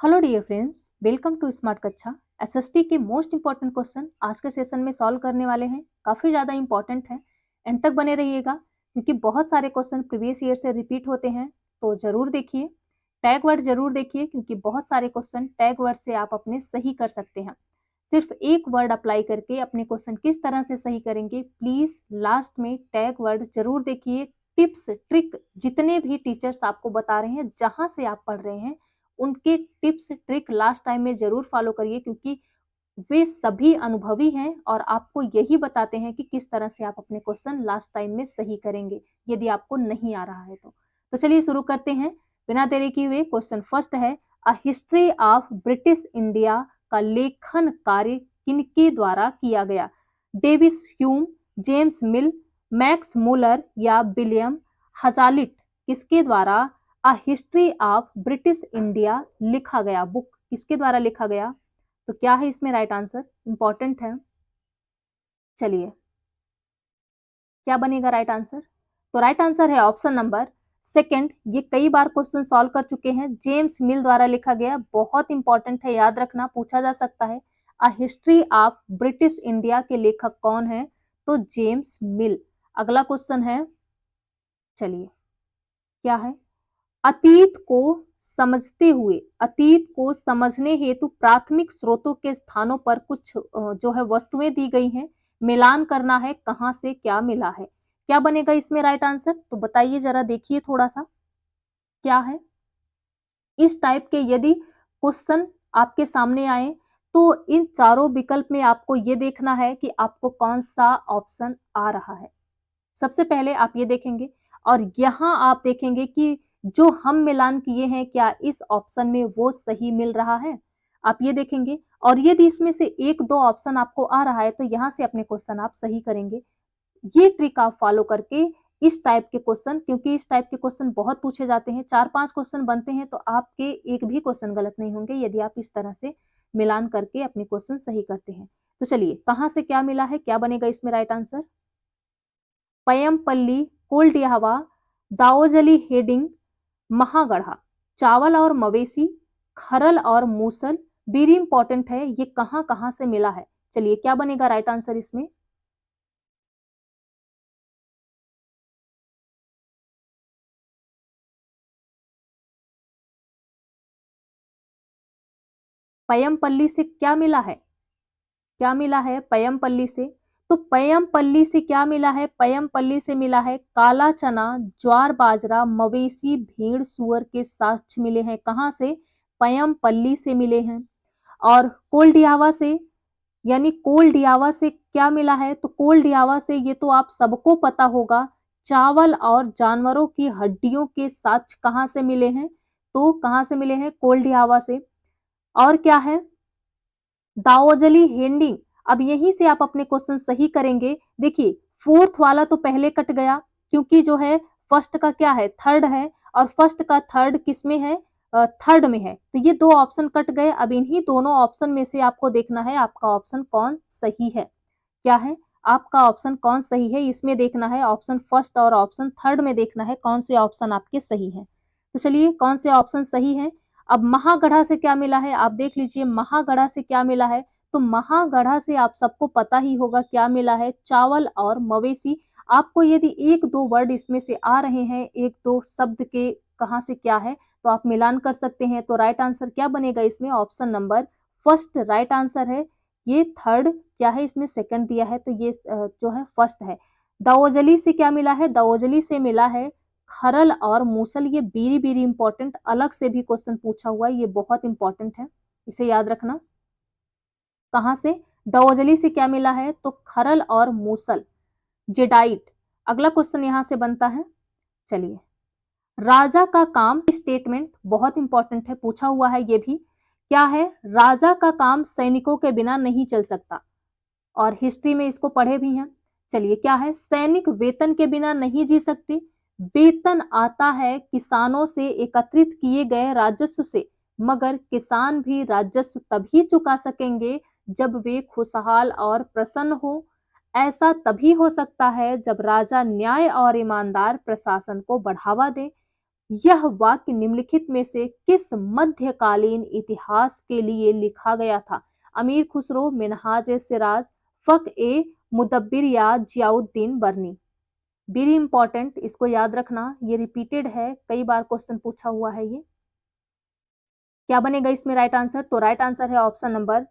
Hello dear friends, welcome to smart कक्षा। SST के most important question आज के सेशन में सॉल्व करने वाले हैं। काफ़ी ज़्यादा इंपॉर्टेंट है, एंड तक बने रहिएगा क्योंकि बहुत सारे क्वेश्चन प्रीवियस ईयर से रिपीट होते हैं। तो ज़रूर देखिए, टैग वर्ड ज़रूर देखिए क्योंकि बहुत सारे क्वेश्चन टैग वर्ड से आप अपने सही कर सकते हैं। सिर्फ एक वर्ड अप्लाई करके अपने क्वेश्चन किस तरह से सही करेंगे, प्लीज़ लास्ट में टैग वर्ड ज़रूर देखिए। टिप्स ट्रिक जितने भी टीचर्स आपको बता रहे हैं, जहाँ से आप पढ़ रहे हैं, उनके टिप्स ट्रिक लास्ट टाइम में ज़रूर फॉलो करिए क्योंकि वे सभी अनुभवी हैं और आपको यही बताते हैं कि किस तरह से आप अपने क्वेश्चन लास्ट टाइम में सही करेंगे, यदि आपको नहीं आ रहा है तो। तो चलिए शुरू करते हैं बिना देरी किए हुए। क्वेश्चन फर्स्ट है, a history of British India का लेखन कार्य किनके द्वारा किया गया? डेविस ह्यूम, जेम्स मिल, मैक्स मुलर या विलियम हजालिट? किसके द्वारा a history of British India लिखा गया? बुक किसके द्वारा लिखा गया? तो क्या है इसमें राइट आंसर? इंपॉर्टेंट है। चलिए, क्या बनेगा राइट आंसर? तो राइट आंसर है ऑप्शन नंबर सेकंड। ये कई बार क्वेश्चन सॉल्व कर चुके हैं। जेम्स मिल द्वारा लिखा गया, बहुत इंपॉर्टेंट है, याद रखना, पूछा जा सकता है। A history of British India के लेखक कौन है? तो जेम्स मिल। अगला क्वेश्चन है, चलिए क्या है? अतीत को समझते हुए, अतीत को समझने हेतु प्राथमिक स्रोतों के स्थानों पर कुछ जो है वस्तुएं दी गई हैं, मिलान करना है, कहां से क्या मिला है? क्या बनेगा इसमें राइट आंसर? तो बताइए जरा, देखिए थोड़ा सा क्या है। इस टाइप के यदि क्वेश्चन आपके सामने आए तो इन चारों विकल्प में आपको ये देखना है कि आपको कौन सा ऑप्शन आ रहा है। सबसे पहले आप ये देखेंगे और यहाँ आप देखेंगे कि जो हम मिलान किए हैं, क्या इस ऑप्शन में वो सही मिल रहा है? आप ये देखेंगे और यदि इसमें से एक दो ऑप्शन आपको आ रहा है तो यहाँ से अपने क्वेश्चन आप सही करेंगे। ये ट्रिक आप फॉलो करके इस टाइप के क्वेश्चन, क्योंकि इस टाइप के क्वेश्चन बहुत पूछे जाते हैं, 4-5 क्वेश्चन बनते हैं, तो आपके एक भी क्वेश्चन गलत नहीं होंगे यदि आप इस तरह से मिलान करके अपने क्वेश्चन सही करते हैं। तो चलिए, कहाँ से क्या मिला है, क्या बनेगा इसमें right answer? Payyampalli, कोल्डियावा, Daojali heading, Mahagara, चावल और मवेशी, खरल और मूसल। वेरी इंपॉर्टेंट है, ये कहां कहां से मिला है? चलिए, क्या बनेगा राइट आंसर इसमें? पय्यमपल्ली से क्या मिला है? क्या मिला है पय्यमपल्ली से? तो पय्यमपल्ली से क्या मिला है? पय्यमपल्ली से मिला है काला चना, ज्वार बाजरा, मवेशी, भेड़, सुअर के साक्ष्य मिले हैं। कहां से? पय्यमपल्ली से मिले हैं। और कोल्डियावा से, यानी कोल्डियावा से क्या मिला है? तो कोल्डियावा से, ये तो आप सबको पता होगा, चावल और जानवरों की हड्डियों के साक्ष्य कहां से मिले हैं? तो कहां से मिले हैं? कोल्डियावा से। और क्या है? दाओजली हेंडिंग। अब यहीं से आप अपने क्वेश्चन सही करेंगे। देखिए, फोर्थ वाला तो पहले कट गया क्योंकि जो है फर्स्ट का क्या है? थर्ड है, और फर्स्ट का थर्ड किस में है? थर्ड में है, तो ये दो ऑप्शन कट गए। अब इन्हीं दोनों ऑप्शन में से आपको देखना है आपका ऑप्शन कौन सही है। क्या है आपका ऑप्शन कौन सही है, इसमें देखना है। ऑप्शन फर्स्ट और ऑप्शन थर्ड में देखना है कौन से ऑप्शन आपके सही है। तो चलिए, कौन से ऑप्शन सही है? अब महागढ़ा से क्या मिला है, आप देख लीजिए। महागढ़ा से क्या मिला है? तो महागढ़ा से आप सबको पता ही होगा क्या मिला है? चावल और मवेशी। आपको यदि एक दो वर्ड इसमें से आ रहे हैं, एक दो शब्द के कहाँ से क्या है, तो आप मिलान कर सकते हैं। तो राइट आंसर क्या बनेगा इसमें? Option number first right answer है। ये थर्ड क्या है, इसमें सेकंड दिया है, तो ये जो है फर्स्ट है। दाओजली से क्या मिला है? दाओजली से मिला है खरल और मूसल। ये वेरी वेरी इंपॉर्टेंट, अलग से भी क्वेश्चन पूछा हुआ है, ये बहुत इंपॉर्टेंट है, इसे याद रखना। कहां से? दाओजली से क्या मिला है? तो खरल और मूसल, जेडाइट। अगला क्वेश्चन यहां से बनता है, चलिए। राजा का काम स्टेटमेंट बहुत इंपॉर्टेंट है, पूछा हुआ है ये भी। क्या है? राजा का काम सैनिकों के बिना नहीं चल सकता, और हिस्ट्री में इसको पढ़े भी हैं। चलिए, क्या है? सैनिक वेतन के बिना नहीं जी सकते। वेतन आता है किसानों से एकत्रित किए गए राजस्व से, मगर किसान भी राजस्व तभी चुका सकेंगे जब वे खुशहाल और प्रसन्न हो। ऐसा तभी हो सकता है जब राजा न्याय और ईमानदार प्रशासन को बढ़ावा दे। यह वाक्य निम्नलिखित में से किस मध्यकालीन इतिहास के लिए लिखा गया था? अमीर खुसरो, मिन्हाज ए सिराज, फक ए मुदब्बिर या जियाउद्दीन बर्नी? वेरी इंपॉर्टेंट, इसको याद रखना, ये रिपीटेड है, कई बार क्वेश्चन पूछा हुआ है ये। क्या बनेगा इसमें राइट आंसर? तो राइट आंसर है ऑप्शन नंबर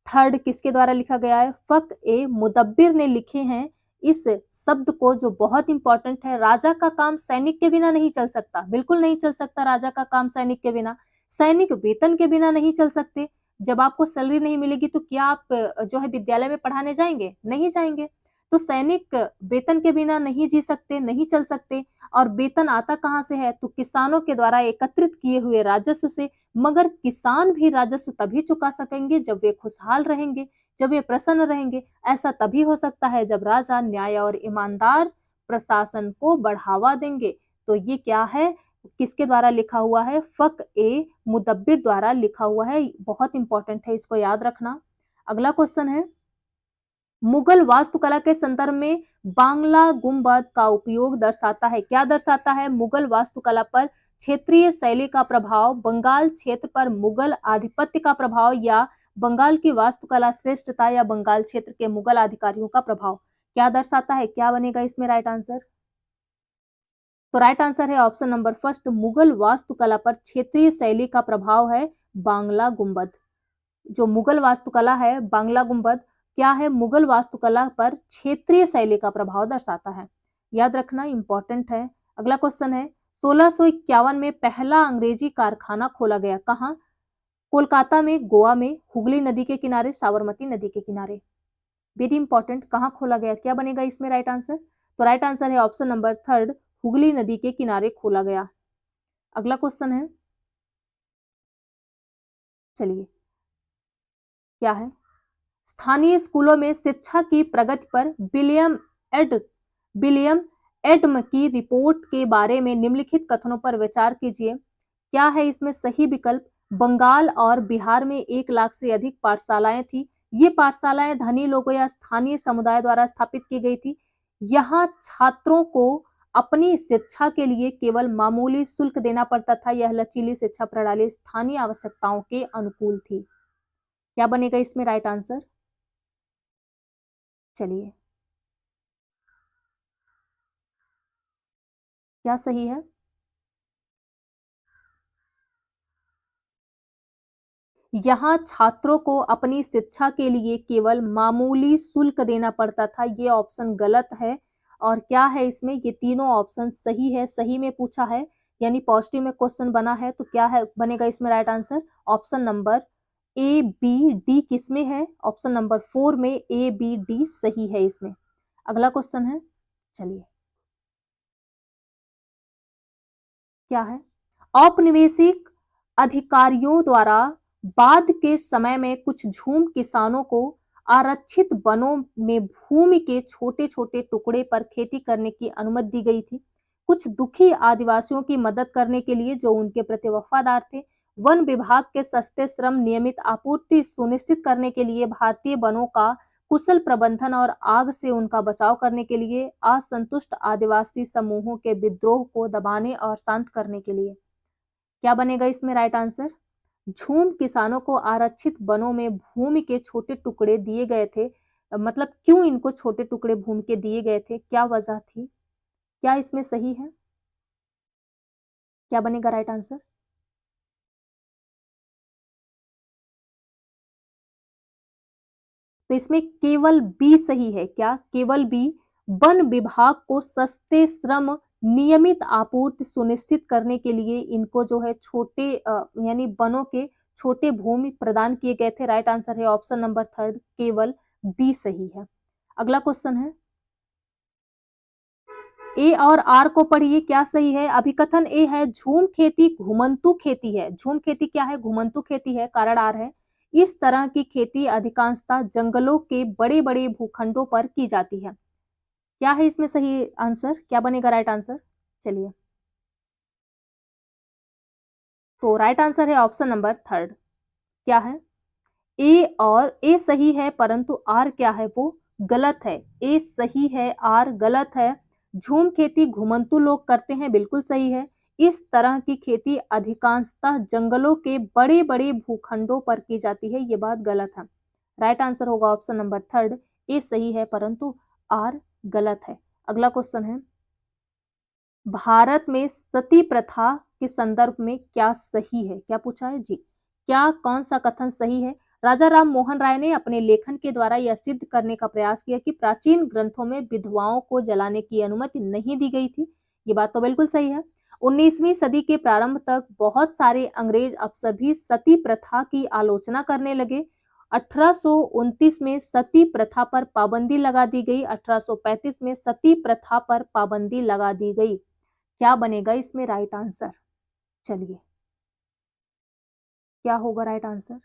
थर्ड। किसके द्वारा लिखा गया है? फक ए मुदब्बिर ने लिखे हैं इस शब्द को, जो बहुत इंपॉर्टेंट है। राजा का काम सैनिक के बिना नहीं चल सकता, बिल्कुल नहीं चल सकता राजा का काम सैनिक के बिना। सैनिक वेतन के बिना नहीं चल सकते। जब आपको सैलरी नहीं मिलेगी तो क्या आप जो है विद्यालय में पढ़ाने जाएंगे? नहीं जाएंगे। तो सैनिक वेतन के बिना नहीं जी सकते, नहीं चल सकते। और वेतन आता कहाँ से है? तो किसानों के द्वारा एकत्रित किए हुए राजस्व से। मगर किसान भी राजस्व तभी चुका सकेंगे जब वे खुशहाल रहेंगे, जब वे प्रसन्न रहेंगे। ऐसा तभी हो सकता है जब राजा न्याय और ईमानदार प्रशासन को बढ़ावा देंगे। तो ये क्या है? किसके द्वारा लिखा हुआ है? फक ए मुदब्बिर द्वारा लिखा हुआ है। बहुत इंपॉर्टेंट है, इसको याद रखना। अगला क्वेश्चन है, मुगल वास्तुकला के संदर्भ में बांग्ला गुंबद का उपयोग दर्शाता है। क्या दर्शाता है? मुगल वास्तुकला पर क्षेत्रीय शैली का प्रभाव, बंगाल क्षेत्र पर मुगल आधिपत्य का प्रभाव, या बंगाल की वास्तुकला श्रेष्ठता, या बंगाल क्षेत्र के मुगल अधिकारियों का प्रभाव? क्या दर्शाता है? क्या बनेगा इसमें राइट आंसर? तो राइट आंसर है ऑप्शन नंबर फर्स्ट, मुगल वास्तुकला पर क्षेत्रीय शैली का प्रभाव है बांग्ला गुंबद। जो मुगल वास्तुकला है बांग्ला गुंबद, क्या है? मुगल वास्तुकला पर क्षेत्रीय शैली का प्रभाव दर्शाता है। याद रखना, इंपॉर्टेंट है। अगला क्वेश्चन है, 1651 में पहला अंग्रेजी कारखाना खोला गया। कहाँ? कोलकाता में, गोवा में, हुगली नदी के किनारे, साबरमती नदी के किनारे? वेरी इंपॉर्टेंट, कहाँ खोला गया? क्या बनेगा इसमें राइट आंसर? तो राइट आंसर है ऑप्शन नंबर थर्ड, हुगली नदी के किनारे खोला गया। अगला क्वेश्चन है, चलिए क्या है, स्थानीय स्कूलों में शिक्षा की प्रगति पर एड विलियम एडम की रिपोर्ट के बारे में निम्नलिखित कथनों पर विचार कीजिए। क्या है इसमें सही विकल्प? बंगाल और बिहार में 1 लाख से अधिक पाठशालाएं थी। ये पाठशालाएं धनी लोगों या स्थानीय समुदाय द्वारा स्थापित की गई थी। यहाँ छात्रों को अपनी शिक्षा के लिए केवल मामूली शुल्क देना पड़ता था। यह लचीली शिक्षा प्रणाली स्थानीय आवश्यकताओं के अनुकूल थी। क्या बनेगा इसमें राइट आंसर? चलिए, क्या सही है? यहाँ छात्रों को अपनी शिक्षा के लिए केवल मामूली शुल्क देना पड़ता था। ये ऑप्शन गलत है। और क्या है इसमें? ये तीनों ऑप्शन सही है, सही में पूछा है, यानी पॉजिटिव में क्वेश्चन बना है। तो क्या है बनेगा इसमें right answer? Option number A B D किसमें है? ऑप्शन नंबर 4 में ए बी डी सही है इसमें। अगला क्वेश्चन है, चलिए क्या है, औपनिवेशिक अधिकारियों द्वारा बाद के समय में कुछ झूम किसानों को आरक्षित वनों में भूमि के छोटे छोटे टुकड़े पर खेती करने की अनुमति दी गई थी। कुछ दुखी आदिवासियों की मदद करने के लिए जो उनके प्रति वफादार थे। वन विभाग के सस्ते श्रम, नियमित आपूर्ति सुनिश्चित करने के लिए, भारतीय वनों का कुशल प्रबंधन और आग से उनका बचाव करने के लिए, असंतुष्ट आदिवासी समूहों के विद्रोह को दबाने और शांत करने के लिए। क्या बनेगा इसमें राइट आंसर? झूम किसानों को आरक्षित वनों में भूमि के छोटे टुकड़े दिए गए थे। मतलब क्यों इनको छोटे टुकड़े भूमि के दिए गए थे? क्या वजह थी? क्या इसमें सही है? क्या बनेगा राइट आंसर? तो इसमें केवल बी सही है। क्या? केवल बी। वन विभाग को सस्ते श्रम, नियमित आपूर्ति सुनिश्चित करने के लिए इनको जो है छोटे यानी वनों के छोटे भूमि प्रदान किए गए थे। राइट आंसर है ऑप्शन नंबर थर्ड, केवल बी सही है। अगला क्वेश्चन है, ए और आर को पढ़िए, क्या सही है? अभिकथन ए है, झूम खेती घुमंतु खेती है। झूम खेती क्या है? घुमंतु खेती है। कारण आर है, इस तरह की खेती अधिकांशतः जंगलों के बड़े बड़े भूखंडों पर की जाती है। क्या है इसमें सही आंसर? क्या बनेगा राइट आंसर? चलिए, तो राइट आंसर है ऑप्शन नंबर थर्ड। क्या है? ए और ए सही है, परंतु आर क्या है? वो गलत है। ए सही है, आर गलत है। झूम खेती घुमंतु लोग करते हैं, बिल्कुल सही है। इस तरह की खेती अधिकांशतः जंगलों के बड़े-बड़े भूखंडों पर की जाती है, ये बात गलत है। राइट आंसर होगा ऑप्शन नंबर थर्ड, ए सही है परंतु आर गलत है। अगला क्वेश्चन है, भारत में सती प्रथा के संदर्भ में क्या सही है? क्या पूछा है जी? क्या कौन सा कथन सही है? राजा राम मोहन राय ने अपने लेखन के द्वारा यह सिद्ध करने का प्रयास किया कि प्राचीन ग्रंथों में विधवाओं को जलाने की अनुमति नहीं दी गई थी। ये बात तो बिल्कुल सही है। 19वीं सदी के प्रारंभ तक बहुत सारे अंग्रेज अफसर भी सती प्रथा की आलोचना करने लगे। 1829 में सती प्रथा पर पाबंदी लगा दी गई। 1835 में सती प्रथा पर पाबंदी लगा दी गई। क्या बनेगा इसमें राइट आंसर? चलिए, क्या होगा राइट आंसर?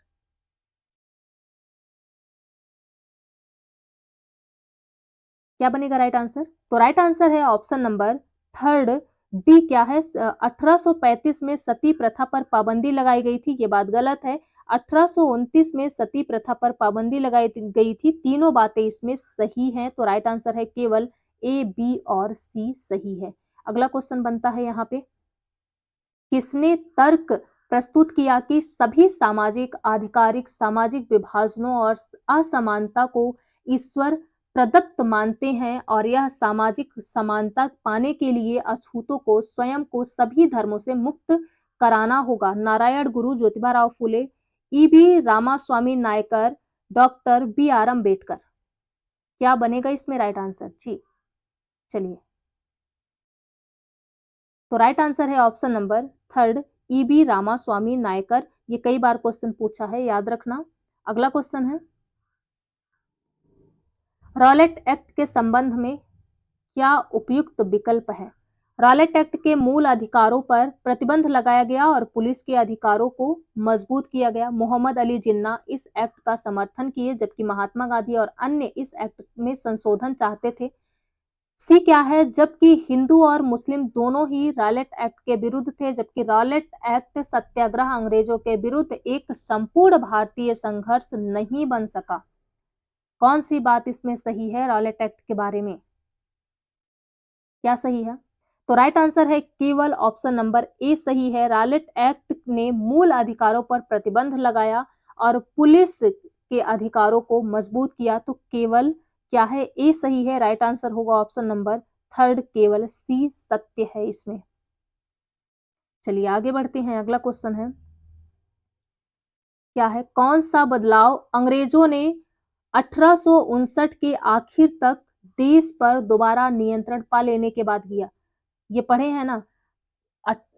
क्या बनेगा राइट आंसर? तो राइट आंसर है ऑप्शन नंबर थर्ड डी। क्या है? 1835 में सती प्रथा पर पाबंदी लगाई गई थी, ये बात गलत है। 1829 में सती प्रथा पर पाबंदी लगाई गई थी। तीनों बातें इसमें सही हैं, तो राइट आंसर है केवल ए, बी और सी सही है। अगला क्वेश्चन बनता है यहाँ पे, किसने तर्क प्रस्तुत किया कि सभी सामाजिक, आधिकारिक, सामाजिक विभाजनों और असमानता को ईश्वर प्रदत्त मानते हैं और यह सामाजिक समानता पाने के लिए अछूतों को स्वयं को सभी धर्मों से मुक्त कराना होगा? Narayana Guru, Jyotiba Rao Phule, EV Ramaswamy Naicker, doctor B R Ambedkar. क्या बनेगा इसमें राइट आंसर जी? चलिए, तो राइट आंसर है option number third, EV Ramaswamy Naicker. ये कई बार क्वेश्चन पूछा है, याद रखना। अगला क्वेश्चन है, रॉलेट एक्ट के संबंध में क्या उपयुक्त विकल्प है? रॉलेट एक्ट के मूल अधिकारों पर प्रतिबंध लगाया गया और पुलिस के अधिकारों को मजबूत किया गया। मोहम्मद अली जिन्ना इस एक्ट का समर्थन किए, जबकि महात्मा गांधी और अन्य इस एक्ट में संशोधन चाहते थे। सी क्या है? जबकि हिंदू और मुस्लिम दोनों ही रॉलेट एक्ट के विरुद्ध थे, जबकि रॉलेट एक्ट सत्याग्रह अंग्रेजों के विरुद्ध एक संपूर्ण भारतीय संघर्ष नहीं बन सका। कौन सी बात इसमें सही है रॉलेट एक्ट के बारे में? क्या सही है? तो राइट आंसर है केवल ऑप्शन नंबर ए सही है। रॉलेट एक्ट ने मूल अधिकारों पर प्रतिबंध लगाया और पुलिस के अधिकारों को मजबूत किया, तो केवल क्या है? ए सही है। राइट आंसर होगा ऑप्शन नंबर थर्ड, केवल सी सत्य है इसमें। चलिए आगे बढ़ते हैं। अगला क्वेश्चन है, क्या है? कौन सा बदलाव अंग्रेजों ने 1859 के आखिर तक देश पर दोबारा नियंत्रण पा लेने के बाद किया? ये पढ़े हैं ना?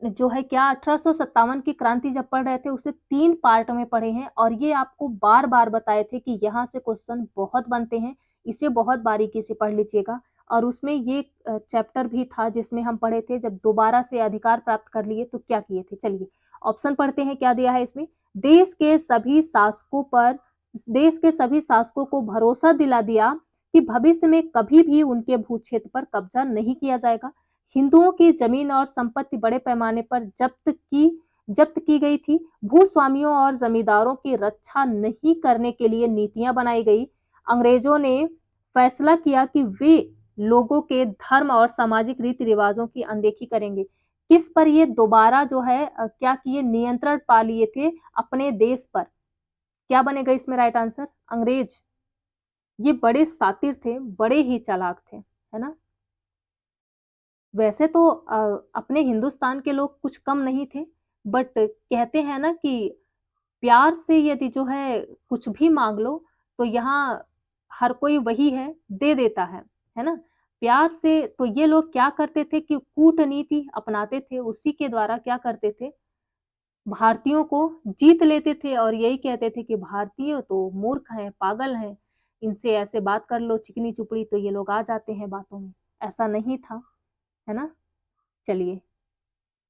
जो है क्या, 1857 की क्रांति जब पढ़ रहे थे उसे 3 पार्ट में पढ़े हैं और ये आपको बार-बार बताए थे कि यहाँ से क्वेश्चन बहुत बनते हैं, इसे बहुत बारीकी से पढ़ लीजिएगा। और उसमें ये चैप्टर भी था जिसमें हम पढ़े थे जब दोबारा से अधिकार प्राप्त कर लिए तो क्या किए थे। चलिए ऑप्शन पढ़ते हैं, क्या दिया है इसमें? देश के सभी शासकों पर देश के सभी शासकों को भरोसा दिला दिया कि भविष्य में कभी भी उनके भूक्षेत्र पर कब्जा नहीं किया जाएगा। हिंदुओं की जमीन और संपत्ति बड़े पैमाने पर जब्त की गई थी। भूस्वामियों और जमींदारों की रक्षा नहीं करने के लिए नीतियां बनाई गई। अंग्रेजों ने फैसला किया कि वे लोगों के धर्म और सामाजिक रीति रिवाजों की अनदेखी करेंगे। किस पर ये दोबारा जो है क्या किए? नियंत्रण पा लिए थे अपने देश पर। क्या बनेगा इसमें राइट आंसर? अंग्रेज। ये बड़े शातिर थे, बड़े ही चालाक थे, है ना? वैसे तो अपने हिंदुस्तान के लोग कुछ कम नहीं थे, बट कहते हैं ना कि प्यार से यदि जो है कुछ भी माँग लो, तो यहाँ हर कोई वही है, दे देता है ना? प्यार से तो ये लोग क्या करते थे कि कूटनीति अपनाते थे, उसी के द्वारा क्या करते थे, भारतीयों को जीत लेते थे और यही कहते थे कि भारतीय तो मूर्ख हैं, पागल हैं, इनसे ऐसे बात कर लो चिकनी-चुपड़ी तो ये लोग आ जाते हैं बातों में। ऐसा नहीं था, है ना? चलिए,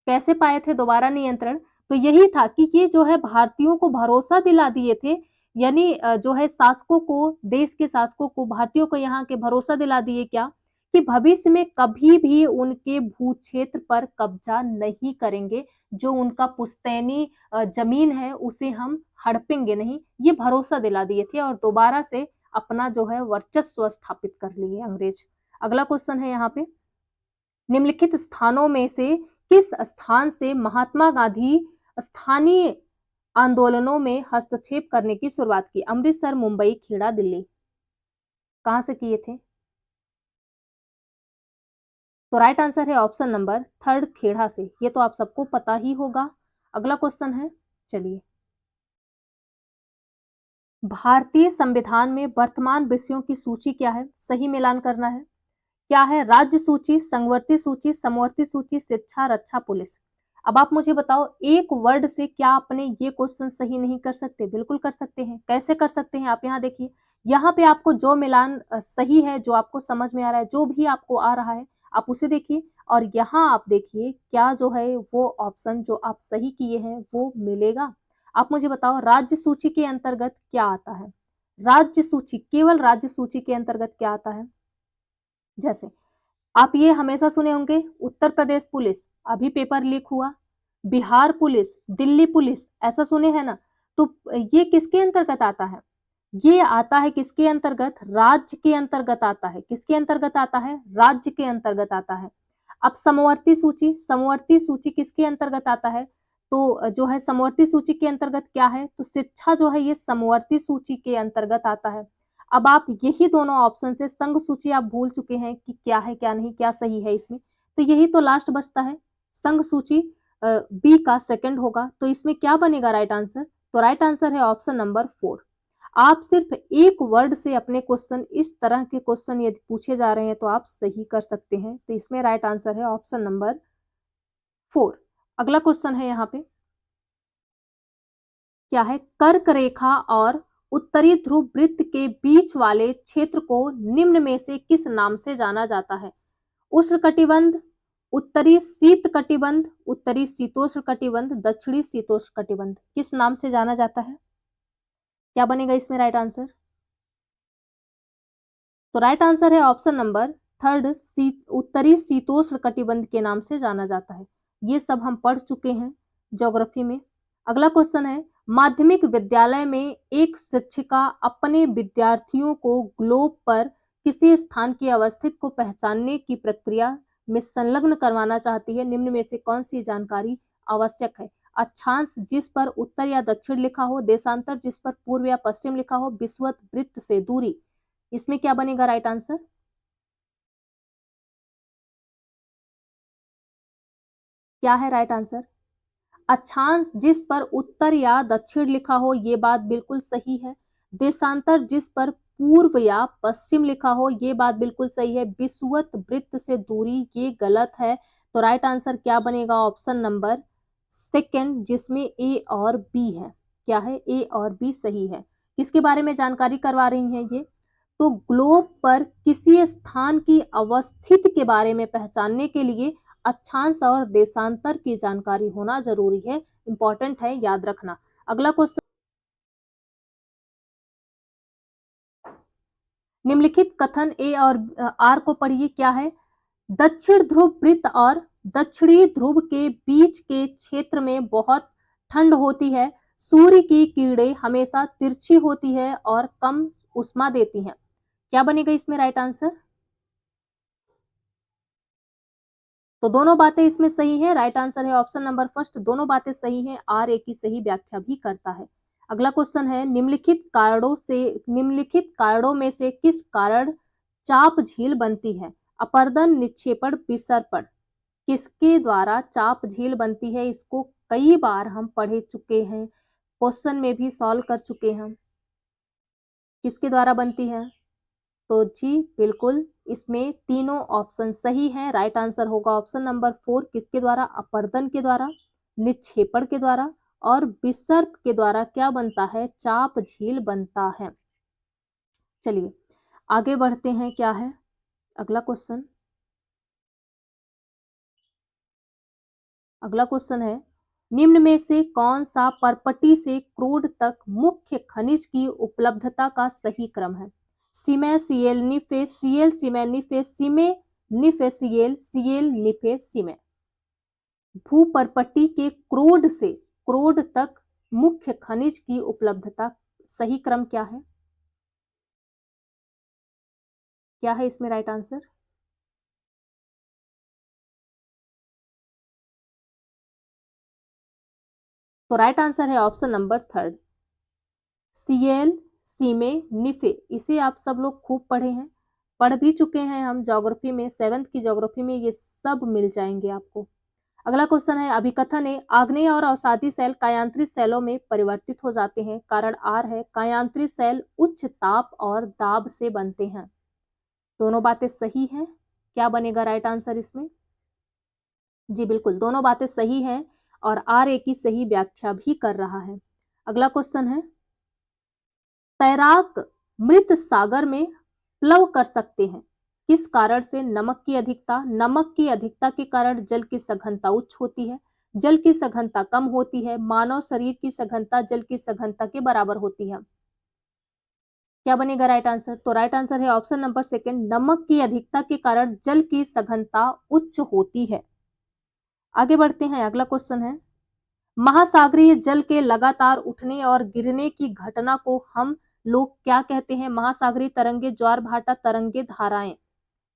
कैसे पाए थे दोबारा नियंत्रण? तो यही था कि ये जो है भारतीयों को भरोसा दिला दिए थे, यानी जो है शासकों को, देश के शासकों को, भारतीयों को यहाँ के भरोसा दिला दिए क्या? कि भविष्य में कभी भी उनके भूक्षेत्र पर कब्जा नहीं करेंगे, जो उनका पुश्तैनी ज़मीन है उसे हम हड़पेंगे नहीं, ये भरोसा दिला दिए थे और दोबारा से अपना जो है वर्चस्व स्थापित कर लिए अंग्रेज। अगला क्वेश्चन है यहाँ पे, निम्नलिखित स्थानों में से किस स्थान से महात्मा गांधी स्थानीय आंदोलनों में हस्तक्षेप करने की शुरुआत की? अमृतसर, मुंबई, खेड़ा, दिल्ली। कहाँ से किए थे? तो राइट आंसर है ऑप्शन नंबर थर्ड, खेड़ा से। ये तो आप सबको पता ही होगा। अगला क्वेश्चन है, चलिए। भारतीय संविधान में वर्तमान विषयों की सूची क्या है? सही मिलान करना है। क्या है? राज्य सूची, संवर्ती सूची, समवर्ती सूची, शिक्षा, रक्षा, पुलिस। अब आप मुझे बताओ, एक वर्ड से क्या अपने ये क्वेश्चन सही नहीं कर सकते? बिल्कुल कर सकते हैं। कैसे कर सकते हैं? आप यहाँ देखिए, यहाँ पे आपको जो मिलान सही है, जो आपको समझ में आ रहा है, जो भी आपको आ रहा है, आप उसे देखिए। और यहाँ आप देखिए क्या जो है वो ऑप्शन जो आप सही किए हैं वो मिलेगा। आप मुझे बताओ, राज्य सूची के अंतर्गत क्या आता है? राज्य सूची, केवल राज्य सूची के अंतर्गत क्या आता है? जैसे आप ये हमेशा सुने होंगे, उत्तर प्रदेश पुलिस, अभी पेपर लीक हुआ, बिहार पुलिस, दिल्ली पुलिस, ऐसा सुने हैं ना? तो ये किसके अंतर्गत आता है? ये आता है किसके अंतर्गत? राज्य के अंतर्गत आता है। किसके अंतर्गत आता है? राज्य के अंतर्गत आता है। अब समवर्ती सूची, समवर्ती सूची किसके अंतर्गत आता है? तो जो है समवर्ती सूची के अंतर्गत क्या है? तो शिक्षा जो है ये समवर्ती सूची के अंतर्गत आता है। अब आप यही दोनों ऑप्शन से संघ सूची आप भूल चुके हैं कि क्या है, क्या नहीं, क्या सही है इसमें। तो यही तो लास्ट बचता है, संघ सूची। बी का सेकंड होगा। तो इसमें क्या बनेगा राइट आंसर? तो राइट आंसर है ऑप्शन नंबर 4। आप सिर्फ एक वर्ड से अपने क्वेश्चन, इस तरह के क्वेश्चन यदि पूछे जा रहे हैं तो आप सही कर सकते हैं। तो इसमें राइट आंसर है ऑप्शन नंबर 4। अगला क्वेश्चन है यहाँ पे, क्या है? कर्क रेखा और उत्तरी ध्रुव वृत्त के बीच वाले क्षेत्र को निम्न में से किस नाम से जाना जाता है? उष्ण कटिबंध, उत्तरी शीत कटिबंध, उत्तरी शीतोष्ण कटिबंध, दक्षिणी शीतोष्ण कटिबंध। किस नाम से जाना जाता है? क्या बनेगा इसमें राइट आंसर? तो राइट आंसर है ऑप्शन नंबर थर्ड, उत्तरी शीतोष्ण कटिबंध के नाम से जाना जाता है। ये सब हम पढ़ चुके हैं ज्योग्राफी में। अगला क्वेश्चन है, माध्यमिक विद्यालय में एक शिक्षिका अपने विद्यार्थियों को ग्लोब पर किसी स्थान की अवस्थित को पहचानने की प्रक्रिया में संलग्न करवाना चाहती है। निम्न में से कौन सी जानकारी आवश्यक है? अक्षांश जिस पर उत्तर या दक्षिण लिखा हो, देशांतर जिस पर पूर्व या पश्चिम लिखा हो, विषुवत वृत्त से दूरी। इसमें क्या बनेगा राइट आंसर? क्या है राइट आंसर? अक्षांश जिस पर उत्तर या दक्षिण लिखा हो, ये बात बिल्कुल सही है। देशांतर जिस पर पूर्व या पश्चिम लिखा हो, ये बात बिल्कुल सही है। विषुवत वृत्त से दूरी, ये गलत है। तो राइट आंसर क्या बनेगा? ऑप्शन नंबर सेकंड, जिसमें ए और बी है। क्या है? ए और बी सही है। किसके बारे में जानकारी करवा रही हैं ये? तो ग्लोब पर किसी स्थान की अवस्थिति के बारे में पहचानने के लिए अक्षांश और देशांतर की जानकारी होना जरूरी है। इंपॉर्टेंट है, याद रखना। अगला क्वेश्चन, निम्नलिखित कथन ए और आर को पढ़िए। क्या है? दक्षिण ध्रुव वृत्त और दक्षिणी ध्रुव के बीच के क्षेत्र में बहुत ठंड होती है। सूर्य की किरणें हमेशा तिरछी होती है और कम उष्मा देती हैं। क्या बनेगा इसमें राइट आंसर? तो दोनों बातें इसमें सही है। राइट आंसर है ऑप्शन नंबर फर्स्ट, दोनों बातें सही हैं। आर ए की सही व्याख्या भी करता है। अगला क्वेश्चन है, निम्नलिखित कारणों में से किस कारण चाप झील बनती है? अपरदन, निक्षेपण, विसर्पण। किसके द्वारा चाप झील बनती है? इसको कई बार हम पढ़ चुके हैं, क्वेश्चन में भी सॉल्व कर चुके हैं। किसके द्वारा बनती है? तो जी बिल्कुल, इसमें तीनों ऑप्शन सही हैं। राइट आंसर होगा ऑप्शन नंबर 4। किसके द्वारा? अपरदन के द्वारा, निक्षेपण के द्वारा और विसर्प के द्वारा क्या बनता है? चाप झील बनता है। चलिए आगे बढ़ते हैं। क्या है अगला क्वेश्चन? अगला क्वेश्चन है, निम्न में से कौन सा परपटी से क्रूड तक मुख्य खनिज की उपलब्धता का सही क्रम है? सीमे, सीएल, निफे, सीएल, सीमे, निफे, सीमे, निफे, सीएल, सीएल, निफे, सीमे। भूपर्पट्टी के क्रोड तक मुख्य खनिज की उपलब्धता, सही क्रम क्या है? क्या है इसमें राइट आंसर? तो राइट आंसर है ऑप्शन नंबर थर्ड, सीएल, सीमे, निफे। इसे आप सब लोग खूब पढ़े हैं, पढ़ भी चुके हैं हम ज्योग्राफी में, 7th की ज्योग्राफी में ये सब मिल जाएंगे आपको। अगला क्वेश्चन है, अभिकथन है, आग्नेय और अवसादी सेल कायांतरित सेलों में परिवर्तित हो जाते हैं। कारण आर है, कायांतरित सेल उच्च ताप और दाब से बनते हैं। दोनों बातें सही हैं। क्या बनेगा राइट आंसर इसमें? जी बिल्कुल, दोनों बातें सही हैं और आर ए की सही व्याख्या भी कर रहा है। अगला क्वेश्चन है, तैराक मृत सागर में प्लव कर सकते हैं, किस कारण से? नमक की अधिकता के कारण जल की सघनता उच्च होती है, जल की सघनता कम होती है, मानव शरीर की सघनता जल की सघनता के बराबर होती है। क्या बनेगा राइट आंसर? तो राइट आंसर है ऑप्शन नंबर सेकंड, नमक की अधिकता के कारण जल की सघनता उच्च होती है। आगे बढ़ते हैं, अगला क्वेश्चन है, महासागरीय जल के लगातार उठने और गिरने की घटना को हम लोग क्या कहते हैं? महासागरीय तरंगे, ज्वार भाटा, तरंगे, धाराएं।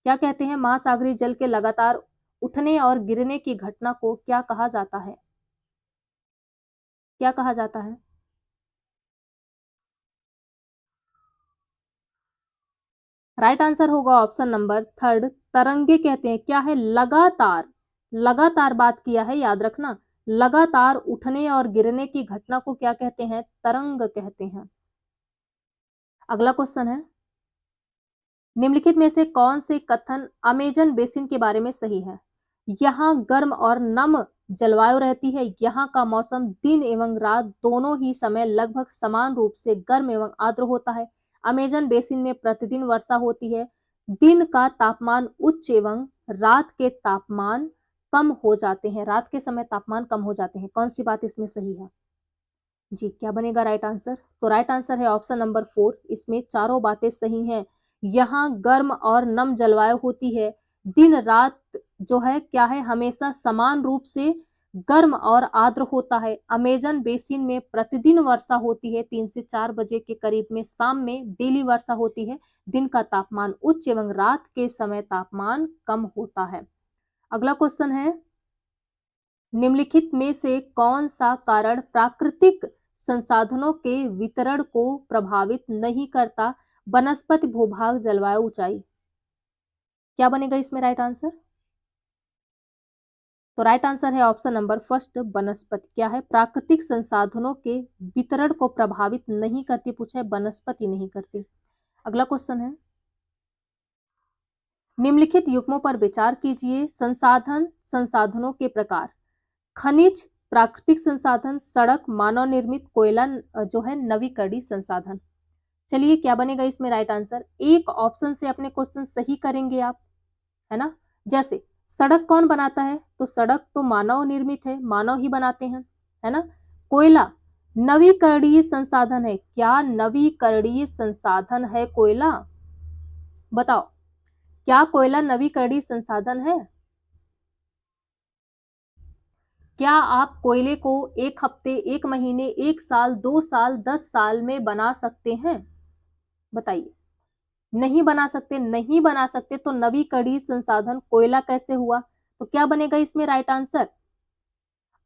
क्या कहते हैं? महासागरीय जल के लगातार उठने और गिरने की घटना को क्या कहा जाता है? क्या कहा जाता है? राइट आंसर होगा ऑप्शन नंबर थर्ड, तरंगे कहते हैं। क्या है? लगातार, लगातार बात किया है, याद रखना। लगातार उठने और गिरने की घटना को क्या कहते हैं? तरंग कहते हैं। अगला क्वेश्चन है, निम्नलिखित में से कौन से कथन अमेजन बेसिन के बारे में सही है? यहाँ गर्म और नम जलवायु रहती है, यहाँ का मौसम दिन एवं रात दोनों ही समय लगभग समान रूप से गर्म एवं आर्द्र होता है, अमेजन बेसिन में प्रतिदिन वर्षा होती है, दिन का तापमान उच्च एवं रात के तापमान कम हो जाते हैं, रात के समय तापमान कम हो जाते हैं। कौन सी बात इसमें सही है? जी, क्या बनेगा राइट आंसर? तो राइट आंसर है ऑप्शन नंबर फोर, इसमें चारों बातें सही हैं। यहाँ गर्म और नम जलवायु होती है, दिन रात जो है क्या है, हमेशा समान रूप से गर्म और आर्द्र होता है। अमेजन बेसिन में प्रतिदिन वर्षा होती है, 3 से 4 बजे के करीब में शाम में डेली वर्षा होती है, दिन का तापमान उच्च एवं रात के समय तापमान कम होता है। अगला क्वेश्चन है, निम्नलिखित में से कौन सा कारण प्राकृतिक संसाधनों के वितरण को प्रभावित नहीं करता? वनस्पति, भूभाग, जलवायु, ऊंचाई। क्या बनेगा इसमें राइट आंसर? तो राइट आंसर है ऑप्शन नंबर फर्स्ट, वनस्पति। क्या है? प्राकृतिक संसाधनों के वितरण को प्रभावित नहीं करती, पूछा है, वनस्पति नहीं करती। अगला क्वेश्चन है, निम्नलिखित युग्मों पर विचार कीजिए। संसाधनों के प्रकार, खनिज, प्राकृतिक संसाधन, सड़क, मानव निर्मित, कोयला जो है नवीकरणीय संसाधन। चलिए, क्या बनेगा इसमें राइट आंसर? एक ऑप्शन से अपने क्वेश्चन सही करेंगे आप, है ना। जैसे सड़क कौन बनाता है? तो सड़क तो मानव निर्मित है, मानव ही बनाते हैं, है ना। कोयला नवीकरणीय संसाधन है। क्या नवीकरणीय संसाधन है कोयला? बताओ, क्या कोयला नवीकरणीय संसाधन है? क्या आप कोयले को एक हफ्ते, एक महीने, एक साल, 2 साल, 10 साल में बना सकते हैं? बताइए। नहीं बना सकते, नहीं बना सकते तो नवीकरणीय संसाधन कोयला कैसे हुआ? तो क्या बनेगा इसमें राइट आंसर?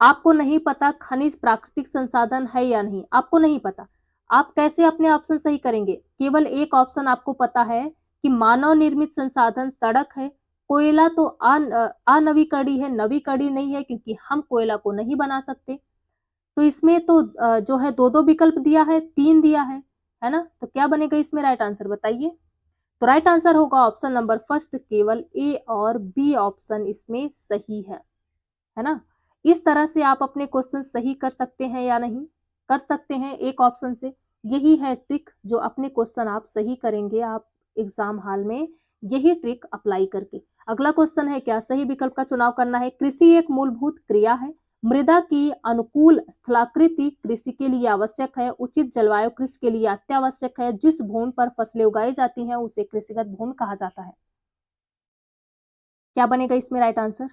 आपको नहीं पता खनिज प्राकृतिक संसाधन है या नहीं, आपको नहीं पता, आप कैसे अपने ऑप्शन सही करेंगे? केवल एक ऑप्शन आपको पता है कि मानव निर्मित संसाधन सड़क है, कोयला तो अनवीकरणीय है, नवीकरणीय नहीं है, क्योंकि हम कोयला को नहीं बना सकते। तो इसमें तो जो है दो दो विकल्प दिया है, तीन दिया है ना। तो क्या बनेगा इसमें राइट आंसर बताइए? तो राइट आंसर होगा ऑप्शन नंबर फर्स्ट, केवल ए और बी ऑप्शन इसमें सही है ना। इस तरह से आप अपने क्वेश्चन सही कर सकते हैं या नहीं कर सकते हैं एक ऑप्शन से। यही है ट्रिक, जो अपने क्वेश्चन आप सही करेंगे आप एग्जाम हॉल में, यही ट्रिक अप्लाई करके। अगला क्वेश्चन है, क्या सही विकल्प का चुनाव करना है? कृषि एक मूलभूत क्रिया है, मृदा की अनुकूल स्थलाकृति कृषि के लिए आवश्यक है, उचित जलवायु कृषि के लिए अत्यावश्यक है, जिस भूमि पर फसलें उगाई जाती हैं उसे कृषिगत भूमि कहा जाता है। क्या बनेगा इसमें राइट आंसर?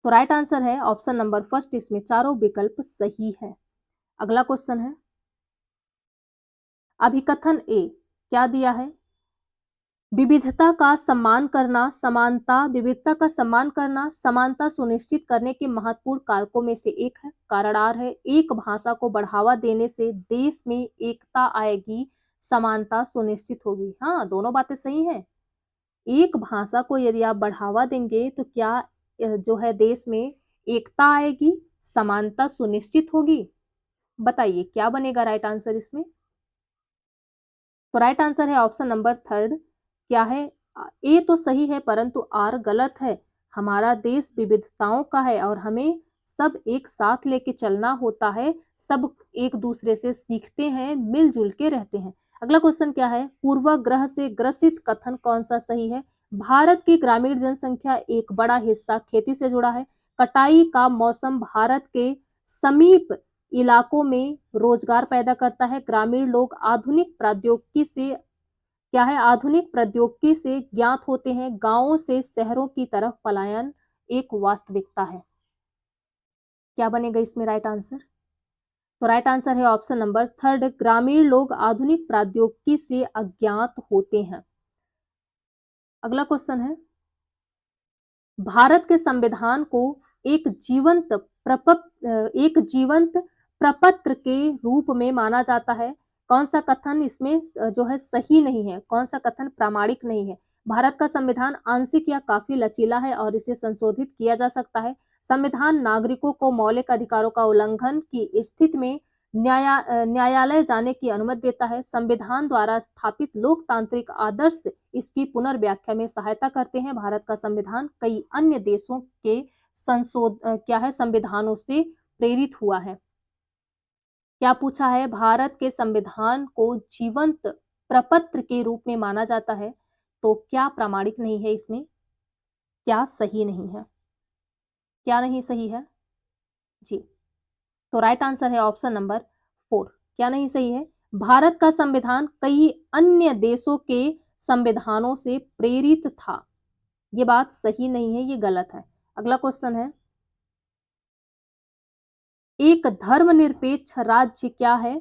तो राइट आंसर है ऑप्शन नंबर फर्स्ट, इसमें चारों विकल्प सही है। अगला क्वेश्चन है, अभिकथन ए क्या दिया है? विविधता का सम्मान करना, समानता विविधता का सम्मान करना, समानता सुनिश्चित करने के महत्वपूर्ण कारकों में से एक है। कारण आर है, एक भाषा को बढ़ावा देने से देश में एकता आएगी, समानता सुनिश्चित होगी। हाँ, दोनों बातें सही हैं। एक भाषा को यदि आप बढ़ावा देंगे तो क्या जो है देश में एकता आएगी, समानता सुनिश्चित होगी? बताइए क्या बनेगा राइट आंसर इसमें? तो राइट आंसर है ऑप्शन नंबर थर्ड। क्या है? ए तो सही है परंतु आर गलत है। हमारा देश विविधताओं का है और हमें सब एक साथ लेके चलना होता है। सब एक दूसरे से सीखते हैं, मिलजुल के रहते हैं। अगला क्वेश्चन क्या है? पूर्वाग्रह से ग्रसित कथन कौन सा सही है? भारत की ग्रामीण जनसंख्या एक बड़ा हिस्सा खेती से जुड़ा है। कटाई का मौसम भारत के समीप इलाकों में रोजगार पैदा करता है। ग्रामीण लोग आधुनिक प्रौद्योगिकी से क्या है? आधुनिक प्रौद्योगिकी से ज्ञात होते हैं। गांवों से शहरों की तरफ पलायन एक वास्तविकता है। क्या बनेगा इसमें राइट आंसर? तो राइट आंसर है ऑप्शन नंबर थर्ड। ग्रामीण लोग आधुनिक प्रौद्योगिकी से अज्ञात होते हैं। अगला क्वेश्चन है, भारत के संविधान को एक जीवंत एक जीवंत प्रपत्र के रूप में माना जाता है। कौन सा कथन इसमें जो है सही नहीं है? कौन सा कथन प्रामाणिक नहीं है? भारत का संविधान आंशिक या काफी लचीला है और इसे संशोधित किया जा सकता है। संविधान नागरिकों को मौलिक अधिकारों का उल्लंघन की स्थिति में न्यायालय जाने की अनुमति देता है। संविधान द्वारा स्थापित लोकतांत्रिक आदर्श इसकी पुनर्व्याख्या में सहायता करते हैं। भारत का संविधान कई अन्य देशों के क्या है संविधानों से प्रेरित हुआ है। क्या पूछा है? भारत के संविधान को जीवंत प्रपत्र के रूप में माना जाता है, तो क्या प्रामाणिक नहीं है इसमें? क्या सही नहीं है? क्या नहीं सही है जी? तो राइट आंसर है ऑप्शन नंबर फोर। क्या नहीं सही है? भारत का संविधान कई अन्य देशों के संविधानों से प्रेरित था। ये बात सही नहीं है, ये गलत है। अगला क्वेश्चन है, एक धर्मनिरपेक्ष राज्य क्या है?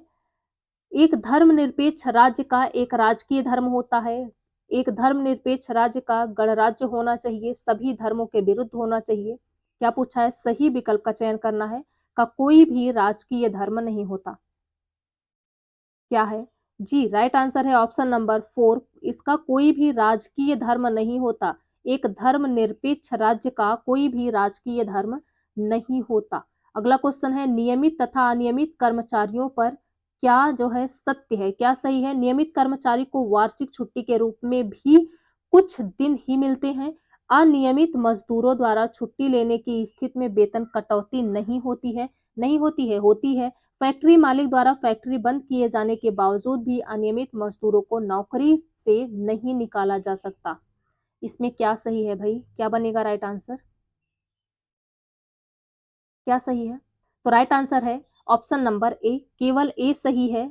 एक धर्मनिरपेक्ष राज्य का एक राजकीय धर्म होता है। एक धर्मनिरपेक्ष राज्य का गणराज्य होना चाहिए, सभी धर्मों के विरुद्ध होना चाहिए। क्या पूछा है? सही विकल्प का चयन करना है। का कोई भी राजकीय धर्म नहीं होता। क्या है? जी राइट आंसर है ऑप्शन नंबर फोर। इसका कोई भी राजकीय धर्म नहीं होता। एक धर्मनिरपेक्ष राज्य का कोई भी राजकीय धर्म नहीं होता। अगला क्वेश्चन है, नियमित तथा अनियमित कर्मचारियों पर क्या जो है सत्य है? क्या सही है? नियमित कर्मचारी को वार्षिक छुट्टी के रूप में भी कुछ दिन ही मिलते हैं। अनियमित मजदूरों द्वारा छुट्टी लेने की स्थिति में वेतन कटौती नहीं होती है। नहीं होती है, होती है। फैक्ट्री मालिक द्वारा फैक्ट्री बंद किए जाने के बावजूद भी अनियमित मजदूरों को नौकरी से नहीं निकाला जा सकता। इसमें क्या सही है भाई? क्या बनेगा राइट आंसर? क्या सही है? तो राइट आंसर है ऑप्शन नंबर ए। केवल ए सही है।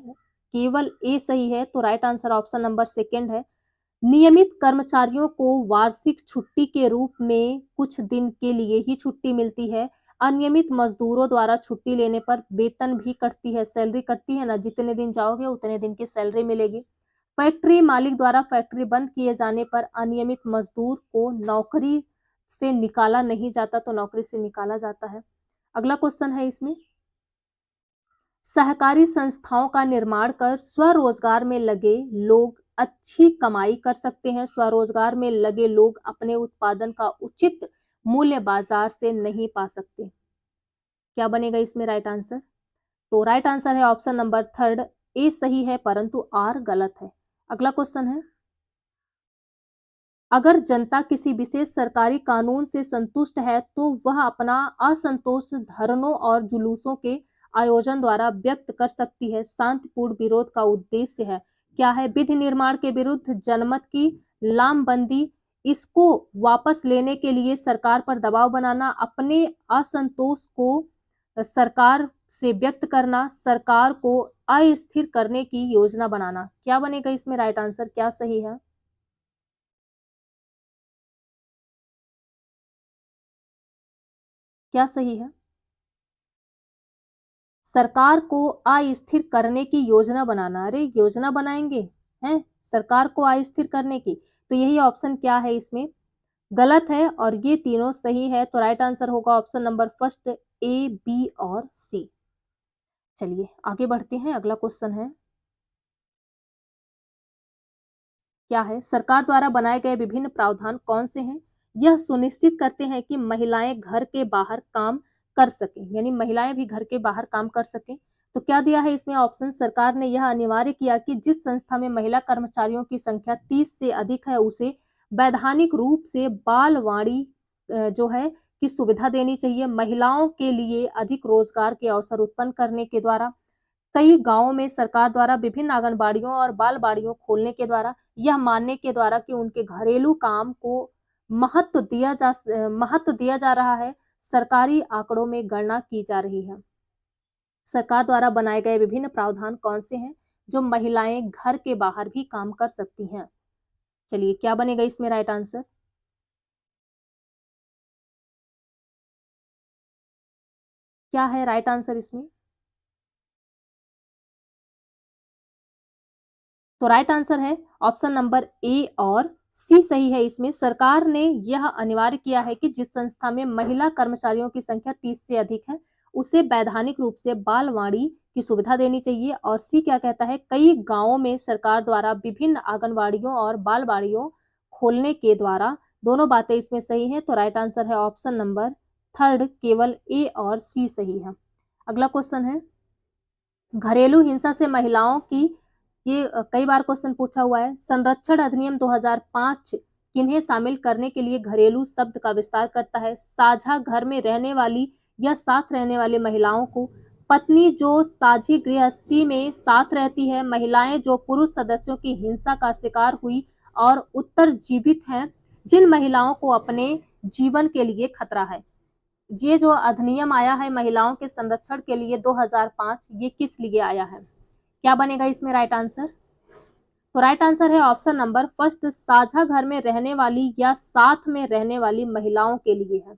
केवल ए सही है, तो right answer option number second है। नियमित कर्मचारियों को वार्षिक छुट्टी के रूप में कुछ दिन के लिए ही छुट्टी मिलती है। अनियमित मजदूरों द्वारा छुट्टी लेने पर वेतन भी कटती है, सैलरी कटती है ना, जितने दिन जाओगे उतने दिन की सैलरी मिलेगी। फैक्ट्री मालिक द्वारा फैक्ट्री बंद किए जाने पर अनियमित मजदूर को नौकरी से निकाला नहीं जाता, तो नौकरी से निकाला जाता है। अगला क्वेश्चन है इसमें, सहकारी संस्थाओं का निर्माण कर स्वरोजगार में लगे लोग अच्छी कमाई कर सकते हैं। स्वरोजगार में लगे लोग अपने उत्पादन का उचित मूल्य बाजार से नहीं पा सकते। क्या बनेगा इसमें राइट आंसर? तो राइट आंसर है ऑप्शन नंबर थर्ड। ए सही है परंतु आर गलत है। अगला क्वेश्चन है, अगर जनता किसी विशेष सरकारी कानून से संतुष्ट है तो वह अपना असंतोष धरनों और जुलूसों के आयोजन द्वारा व्यक्त कर सकती है। शांतिपूर्ण विरोध का उद्देश्य है। क्या है? विधि निर्माण के विरुद्ध जनमत की लामबंदी, इसको वापस लेने के लिए सरकार पर दबाव बनाना, अपने असंतोष को सरकार से व्यक्त करना, सरकार को अस्थिर करने की योजना बनाना। क्या बनेगा इसमें राइट आंसर? क्या सही है? क्या सही है? सरकार को अस्थिर करने की योजना बनाना। अरे योजना बनाएंगे हैं सरकार को अस्थिर करने की? तो यही ऑप्शन क्या है इसमें? गलत है और ये तीनों सही है, तो राइट आंसर होगा option number first A, B और सी। चलिए आगे बढ़ते हैं, अगला क्वेश्चन है, क्या है? सरकार द्वारा बनाए गए विभिन्न प्रावधान कौन से हैं? यह सुनिश्चित करते हैं कि महिलाएं घर के बाहर काम कर सकें, यानी महिलाएं भी घर के बाहर काम कर सकें। तो क्या दिया है इसमें ऑप्शन? सरकार ने यह अनिवार्य किया कि जिस संस्था में महिला कर्मचारियों की संख्या 30 से अधिक है, उसे वैधानिक रूप से बालवाड़ी जो है की सुविधा देनी चाहिए। महिलाओं के लिए अधिक रोजगार के अवसर उत्पन्न करने के द्वारा कई गांवों में सरकार द्वारा विभिन्न आंगनबाड़ियों और बालवाड़ियों खोलने के द्वारा, यह मानने के द्वारा कि उनके घरेलू काम को महत्व दिया जा रहा है, सरकारी आंकड़ों में गणना की जा रही है। सरकार द्वारा बनाए गए विभिन्न प्रावधान कौन से हैं जो महिलाएं घर के बाहर भी काम कर सकती हैं? चलिए क्या बनेगा इसमें राइट आंसर? क्या है राइट आंसर इसमें? तो राइट आंसर है ऑप्शन नंबर ए और सी सही है। इसमें सरकार ने यह अनिवार्य किया है कि जिस संस्था में महिला कर्मचारियों की संख्या 30 से अधिक है, उसे वैधानिक रूप से बालवाड़ी की सुविधा देनी चाहिए। और सी क्या कहता है? कई गांवों में सरकार द्वारा विभिन्न आंगनवाड़ियों और बालवाड़ियों खोलने के द्वारा, दोनों बातें इसमें सही है, तो राइट आंसर है ऑप्शन नंबर थर्ड, केवल ए और सी सही है। अगला क्वेश्चन है, घरेलू हिंसा से महिलाओं की, ये कई बार क्वेश्चन पूछा हुआ है, संरक्षण अधिनियम 2005 किन्हें शामिल करने के लिए घरेलू शब्द का विस्तार करता है? साझा घर में रहने वाली या साथ रहने वाली महिलाओं को, पत्नी जो साझी गृहस्थी में साथ रहती है, महिलाएं जो पुरुष सदस्यों की हिंसा का शिकार हुई और उत्तरजीवित हैं, जिन महिलाओं को अपने जीवन के लिए खतरा है। ये जो अधिनियम आया है महिलाओं के संरक्षण के लिए 2005, ये किस लिए आया है? क्या बनेगा इसमें राइट आंसर? तो राइट आंसर है ऑप्शन नंबर फर्स्ट, साझा घर में रहने वाली या साथ में रहने वाली महिलाओं के लिए है।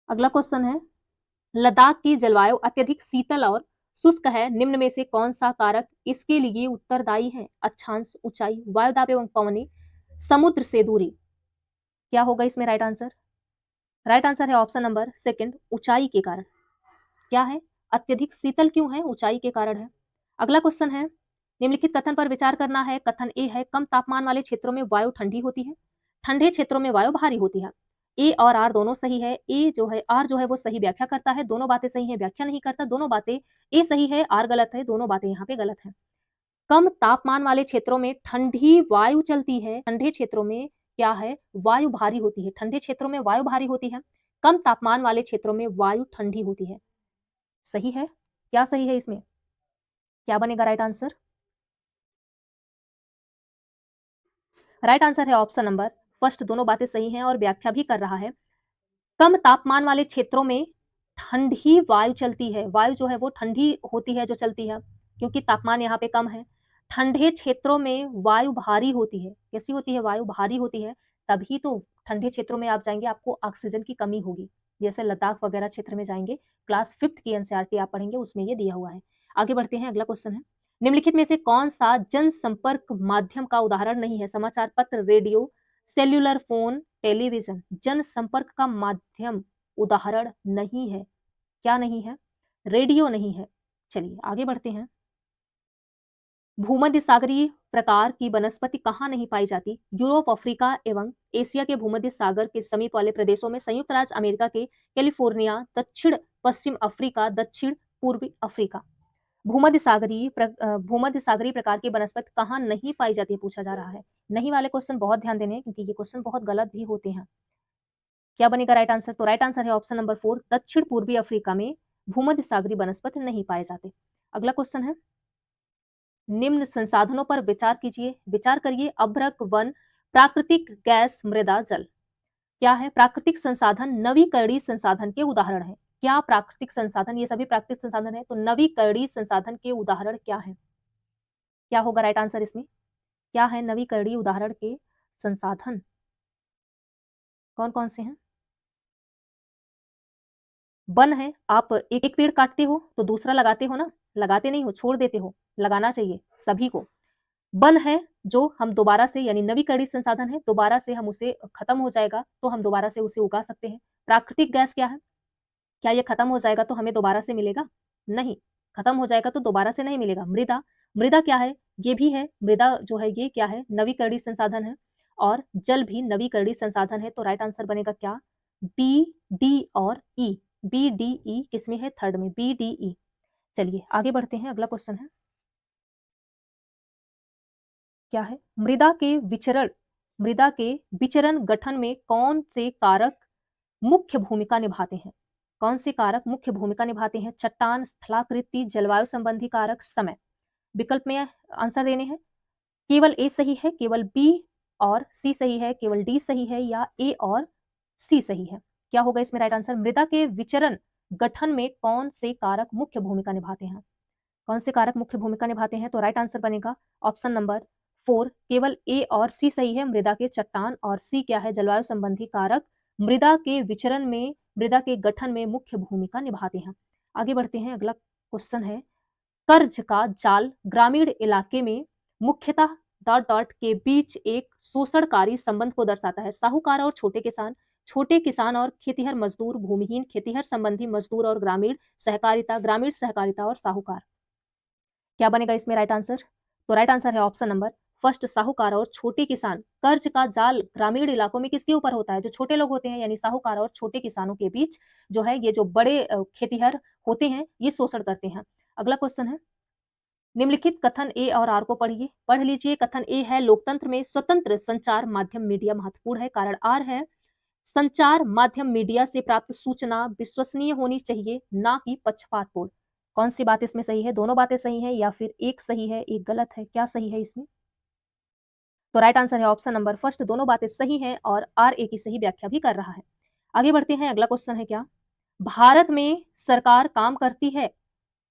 अगला क्वेश्चन है, लद्दाख की जलवायु अत्यधिक शीतल और शुष्क है, निम्न में से कौन सा कारक इसके लिए उत्तरदायी है? अक्षांश, ऊंचाई, वायुदाब एवं पवने, समुद्र से दूरी। क्या होगा इसमें राइट आंसर? राइट आंसर है ऑप्शन नंबर सेकंड, ऊंचाई के कारण। क्या है? अत्यधिक शीतल क्यों है? ऊंचाई के कारण है। अगला क्वेश्चन है, निम्नलिखित कथन पर विचार करना है। कथन ए है, कम तापमान वाले क्षेत्रों में वायु ठंडी होती है, ठंडे क्षेत्रों में वायु भारी होती है। ए और आर दोनों सही है। ए जो है, आर जो है वो सही व्याख्या करता है, दोनों बातें सही है, व्याख्या नहीं करता, दोनों बातें। ए सही है, आर गलत है, दोनों बातें यहाँ पे गलत है। कम तापमान वाले क्षेत्रों में ठंडी वायु चलती है, ठंडे क्षेत्रों में क्या है? वायु भारी होती है, ठंडे क्षेत्रों में वायु भारी होती है, कम तापमान वाले क्षेत्रों में वायु ठंडी होती है। सही है। क्या सही है इसमें? क्या बनेगा राइट आंसर? राइट आंसर है ऑप्शन नंबर फर्स्ट, दोनों बातें सही हैं और व्याख्या भी कर रहा है। कम तापमान वाले क्षेत्रों में ठंडी वायु चलती है, वायु जो है वो ठंडी होती है जो चलती है, क्योंकि तापमान यहाँ पे कम है। ठंडे क्षेत्रों में वायु भारी होती है। कैसी होती है? वायु भारी होती है, तभी तो ठंडे क्षेत्रों में आप जाएंगे आपको ऑक्सीजन की कमी होगी। जैसे लद्दाख वगैरह क्षेत्र में जाएंगे, क्लास 5th की एनसीईआरटी आप पढ़ेंगे, उसमें ये दिया हुआ है। आगे बढ़ते हैं, अगला क्वेश्चन है, निम्नलिखित में से कौन सा जनसंपर्क माध्यम का उदाहरण नहीं है? समाचार पत्र, रेडियो, सेल्युलर फोन, टेलीविजन। जनसंपर्क का माध्यम उदाहरण नहीं है। क्या नहीं है? रेडियो नहीं है। चलिए आगे बढ़ते हैं, भूमध्य सागरीय प्रकार की वनस्पति कहाँ नहीं पाई जाती? यूरोप, अफ्रीका एवं एशिया के भूमध्य सागर के समीप वाले प्रदेशों में, संयुक्त राज्य अमेरिका के कैलिफोर्निया, दक्षिण पश्चिम अफ्रीका, दक्षिण पूर्वी अफ्रीका। भूमध्य सागरीय प्रकार की वनस्पति कहाँ नहीं पाई जाती है पूछा जा रहा है। नहीं वाले क्वेश्चन बहुत ध्यान देने हैं, क्योंकि ये क्वेश्चन बहुत गलत भी होते हैं। क्या बनेगा राइट आंसर? तो राइट आंसर है ऑप्शन नंबर 4, दक्षिण पूर्वी अफ्रीका में भूमध्य सागरीय वनस्पति नहीं पाए जाते। अगला क्वेश्चन है, निम्न संसाधनों पर विचार कीजिए, विचार करिए। अभ्रक, वन, प्राकृतिक गैस, मृदा, जल। क्या है? प्राकृतिक संसाधन नवीकरणीय संसाधन के उदाहरण है। क्या प्राकृतिक संसाधन? ये सभी प्राकृतिक संसाधन है, तो नवीकरणीय संसाधन के उदाहरण क्या है? क्या होगा राइट आंसर इसमें? क्या है नवीकरणीय उदाहरण के संसाधन? कौन कौन से हैं? वन है, आप एक एक पेड़ काटते हो तो दूसरा लगाते हो ना, लगाते नहीं हो, छोड़ देते हो, लगाना चाहिए सभी को। वन है जो हम दोबारा से यानी नवीकरणीय संसाधन है, दोबारा से हम उसे खत्म हो जाएगा तो हम दोबारा से उसे उगा सकते हैं। प्राकृतिक गैस क्या है? क्या ये खत्म हो जाएगा तो हमें दोबारा से मिलेगा? नहीं, खत्म हो जाएगा तो दोबारा से नहीं मिलेगा। मृदा, मृदा क्या है? ये भी है, मृदा जो है ये क्या है? नवीकरणीय संसाधन है और जल भी नवीकरणीय संसाधन है, तो राइट आंसर बनेगा क्या? बी, डी और ई। बी, डी, ई किसमें है? थर्ड में, बी, डी, ई। चलिए आगे बढ़ते हैं, अगला क्वेश्चन है, क्या है? मृदा के विचरण गठन में कौन से कारक मुख्य भूमिका निभाते हैं? कौन से कारक मुख्य भूमिका निभाते हैं? चट्टान, स्थलाकृति, जलवायु संबंधी कारक, समय। विकल्प में आंसर देने हैं। केवल ए सही है, केवल बी और सी सही है, केवल डी सही है, या ए और सी सही है? क्या होगा इसमें राइट आंसर? मृदा के विचरण गठन में कौन से कारक मुख्य भूमिका निभाते हैं? कौन से कारक मुख्य भूमिका निभाते हैं? तो राइट आंसर बनेगा ऑप्शन नंबर 4, केवल ए और सी सही है, मृदा के चट्टान, और सी क्या है? जलवायु संबंधी कारक मृदा के विचरण में, मृदा के गठन में मुख्य भूमिका निभाते हैं। आगे बढ़ते हैं, अगला क्वेश्चन है, कर्ज का जाल ग्रामीण इलाके में मुख्यतः डॉट डॉट के बीच एक शोषणकारी संबंध को दर्शाता है। साहूकार और छोटे किसान और खेतीहर मजदूर, भूमिहीन खेतीहर संबंधी मजदूर, और ग्रामीण सहकारिता और साहूकार। क्या बनेगा इसमें राइट आंसर? तो राइट आंसर है ऑप्शन नंबर फर्स्ट, साहूकार और छोटे किसान। कर्ज का जाल ग्रामीण इलाकों में किसके ऊपर होता है? जो छोटे लोग होते हैं यानी साहूकार और छोटे किसानों के बीच जो है ये जो बड़े खेतीहर होते हैं ये शोषण करते हैं। अगला क्वेश्चन है, निम्नलिखित कथन ए और आर को पढ़ लीजिए। कथन ए है, लोकतंत्र में स्वतंत्र संचार माध्यम मीडिया महत्वपूर्ण है। कारण आर है, संचार माध्यम मीडिया से प्राप्त सूचना विश्वसनीय होनी चाहिए, ना कि पक्षपातपूर्ण। कौन सी बात इसमें सही है? दोनों बातें सही है या फिर एक सही है एक गलत है? क्या सही है इसमें? तो राइट आंसर है ऑप्शन नंबर फर्स्ट, दोनों बातें सही हैं और आर ए की सही व्याख्या भी कर रहा है। आगे बढ़ते हैं, अगला क्वेश्चन है, क्या भारत में सरकार काम करती है?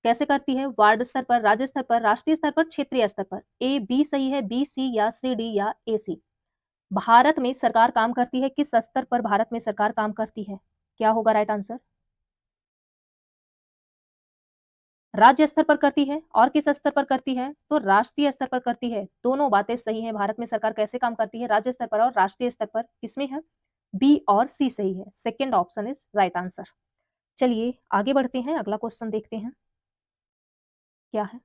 कैसे करती है? वार्ड स्तर पर, राज्य स्तर पर, राष्ट्रीय स्तर पर, क्षेत्रीय स्तर पर? ए बी सही है, बी सी या सी डी या ए सी? भारत में सरकार काम करती है, किस स्तर पर भारत में सरकार काम करती है? क्या होगा राइट आंसर? राज्य स्तर पर करती है। और किस स्तर पर करती है? तो राष्ट्रीय स्तर पर करती है। दोनों बातें सही हैं। भारत में सरकार कैसे काम करती है? राज्य स्तर पर और राष्ट्रीय स्तर पर। किसमें है? बी और सी सही है, second option is right answer. चलिए आगे बढ़ते हैं, अगला क्वेश्चन देखते हैं, क्या है?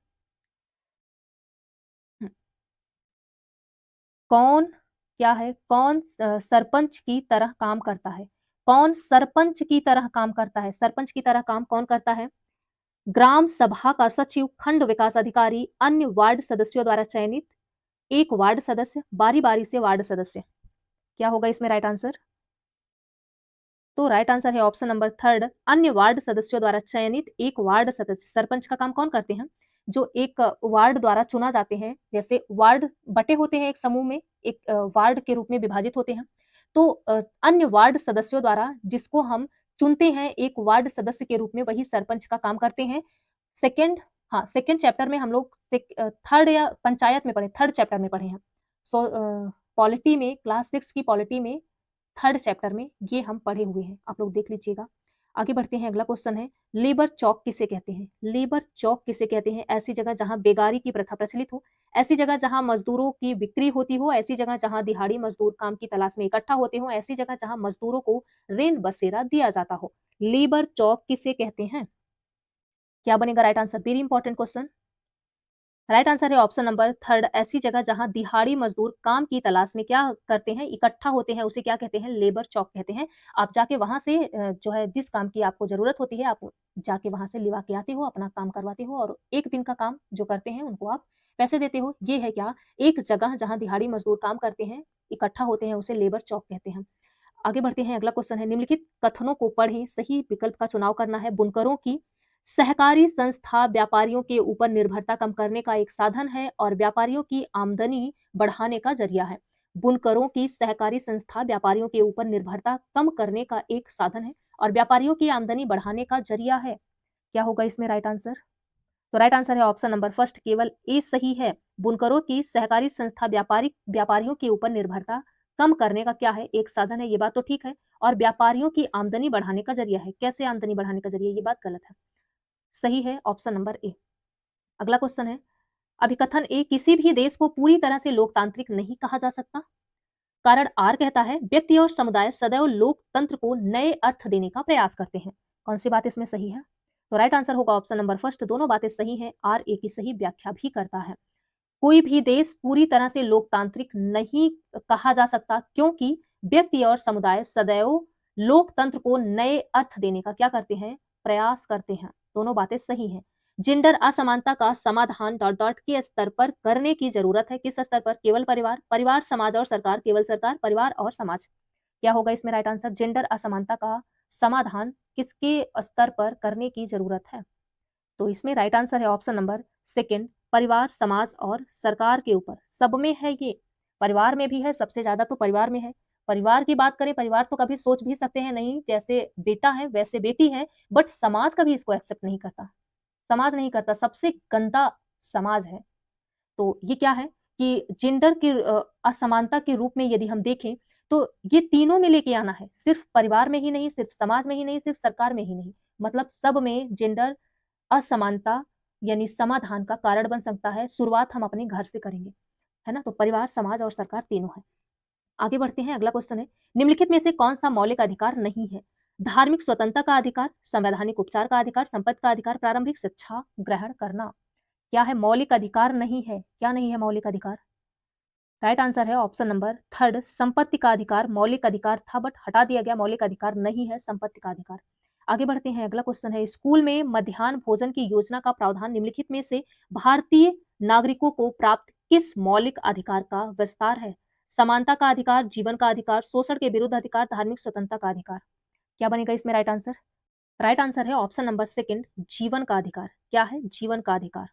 हम्म, कौन, क्या है? कौन सरपंच की तरह काम करता है? कौन सरपंच की तरह काम करता है? सरपंच की तरह काम कौन करता है? ग्राम सभा का सचिव, खंड विकास अधिकारी, अन्य वार्ड सदस्यों द्वारा चयनित एक वार्ड सदस्य, बारी बारी से वार्ड सदस्य। क्या होगा इसमें राइट आंसर? तो राइट आंसर है ऑप्शन नंबर थर्ड, अन्य वार्ड सदस्यों द्वारा चयनित एक वार्ड सदस्य। सरपंच का काम कौन करते हैं? जो एक वार्ड द्वारा चुना जाते हैं, जैसे वार्ड बटे होते हैं एक समूह में, एक वार्ड के रूप में विभाजित होते हैं, तो अन्य वार्ड सदस्यों द्वारा जिसको हम चुनते हैं एक वार्ड सदस्य के रूप में, वही सरपंच का काम करते हैं। सेकेंड, हाँ सेकेंड चैप्टर में हम लोग थर्ड या पंचायत में पढ़े, थर्ड चैप्टर में पढ़े हैं। सो पॉलिटी में, क्लास 6 की पॉलिटी में थर्ड चैप्टर में ये हम पढ़े हुए हैं, आप लोग देख लीजिएगा। आगे बढ़ते हैं, अगला क्वेश्चन है, लेबर चौक किसे कहते हैं? लेबर चौक किसे कहते हैं? ऐसी जगह जहां बेगारी की प्रथा प्रचलित हो, ऐसी जगह जहां मजदूरों की बिक्री होती हो, ऐसी जगह जहां दिहाड़ी मजदूर काम की तलाश में इकट्ठा होते हो, ऐसी जगह जहां मजदूरों को रेन बसेरा दिया जाता हो। लेबर चौक किसे कहते हैं? क्या बनेगा right answer? Very important question. Right answer है ऑप्शन नंबर थर्ड, ऐसी जगह जहां दिहाड़ी मजदूर काम की तलाश में क्या करते हैं? इकट्ठा होते हैं, उसे क्या कहते हैं? लेबर चौक कहते हैं। आप जाके वहां से जो है जिस काम की आपको जरूरत होती है, आप जाके वहां से लिवा के आते हो, अपना काम करवाते हो, और एक दिन का काम जो करते हैं उनको आप पैसे देते हो। ये है क्या? एक जगह जहां दिहाड़ी मजदूर काम करते हैं, इकट्ठा होते हैं, उसे लेबर चौक कहते हैं। आगे बढ़ते हैं, अगला क्वेश्चन है, निम्नलिखित कथनों को पढ़ें, सही विकल्प का चुनाव करना है। बुनकरों की सहकारी संस्था व्यापारियों के ऊपर निर्भरता कम करने का एक साधन है और व्यापारियों की आमदनी बढ़ाने का जरिया है। बुनकरों की सहकारी संस्था व्यापारियों के ऊपर निर्भरता कम करने का एक साधन है और व्यापारियों की आमदनी बढ़ाने का जरिया है। क्या होगा इसमें राइट आंसर? तो राइट आंसर है ऑप्शन नंबर फर्स्ट, केवल ए सही है। बुनकरों की सहकारी संस्था व्यापारियों के ऊपर निर्भरता कम करने का क्या है? एक साधन है, ये बात तो ठीक है, और व्यापारियों की आमदनी बढ़ाने का जरिया है। कैसे आमदनी बढ़ाने का जरिया? ये बात गलत है, सही है ऑप्शन नंबर ए। अगला क्वेश्चन है, अभिकथन ए, किसी भी देश को पूरी तरह से लोकतांत्रिक नहीं कहा जा सकता। कारण आर कहता है व्यक्ति और समुदाय सदैव लोकतंत्र को नए अर्थ देने का प्रयास करते हैं। कौन सी बात इसमें सही है? तो राइट आंसर होगा ऑप्शन नंबर फर्स्ट, दोनों बातें सही हैं, आर ए की सही व्याख्या भी करता है। कोई भी देश पूरी तरह से लोकतांत्रिक नहीं कहा जा सकता, क्योंकि व्यक्ति और समुदाय सदैव लोकतंत्र को नए अर्थ देने का क्या करते हैं? प्रयास करते हैं। दोनों बातें सही हैं। जेंडर असमानता का समाधान डॉट डॉट के स्तर पर करने की जरूरत है। किस स्तर पर? केवल परिवार, परिवार, समाज और सरकार, केवल सरकार, परिवार और समाज। क्या होगा इसमें राइट आंसर? जेंडर असमानता का समाधान किसके स्तर पर करने की जरूरत है? तो इसमें राइट आंसर है ऑप्शन नंबर सेकंड, परिवार, समाज और सरकार के ऊपर। सब में है ये, परिवार में भी है, सबसे ज्यादा तो परिवार में है। परिवार की बात करें, परिवार तो कभी सोच भी सकते हैं नहीं, जैसे बेटा है वैसे बेटी है, बट समाज कभी इसको एक्सेप्ट नहीं करता। समाज नहीं करता, सबसे गंदा समाज है। तो ये क्या है कि जेंडर की असमानता के रूप में यदि हम देखें, तो ये तीनों में लेके आना है, सिर्फ परिवार में ही नहीं, सिर्फ समाज में ही नहीं, सिर्फ सरकार में ही नहीं, मतलब सब में जेंडर असमानता यानी समाधान का कारण बन सकता है। शुरुआत हम अपने घर से करेंगे, है ना? तो परिवार, समाज और सरकार तीनों है। आगे बढ़ते हैं, अगला क्वेश्चन है, निम्नलिखित में से कौन सा मौलिक अधिकार नहीं है? धार्मिक स्वतंत्रता का अधिकार, संवैधानिक उपचार का अधिकार, संपत्ति का अधिकार, प्रारंभिक शिक्षा ग्रहण करना। क्या है? मौलिक अधिकार नहीं है। क्या नहीं है मौलिक अधिकार? राइट आंसर है ऑप्शन नंबर थर्ड, संपत्ति का अधिकार। मौलिक अधिकार था बट हटा दिया गया, मौलिक अधिकार नहीं है संपत्ति का अधिकार। आगे बढ़ते हैं, अगला क्वेश्चन है, स्कूल में मध्याह्न भोजन की योजना का प्रावधान निम्नलिखित में से भारतीय नागरिकों को प्राप्त किस मौलिक अधिकार का विस्तार है? समानता का अधिकार, जीवन का अधिकार, शोषण के विरुद्ध अधिकार, धार्मिक स्वतंत्रता का अधिकार। क्या बनेगा इसमें राइट आंसर? राइट आंसर है ऑप्शन नंबर सेकंड, जीवन का अधिकार। क्या है? जीवन का अधिकार।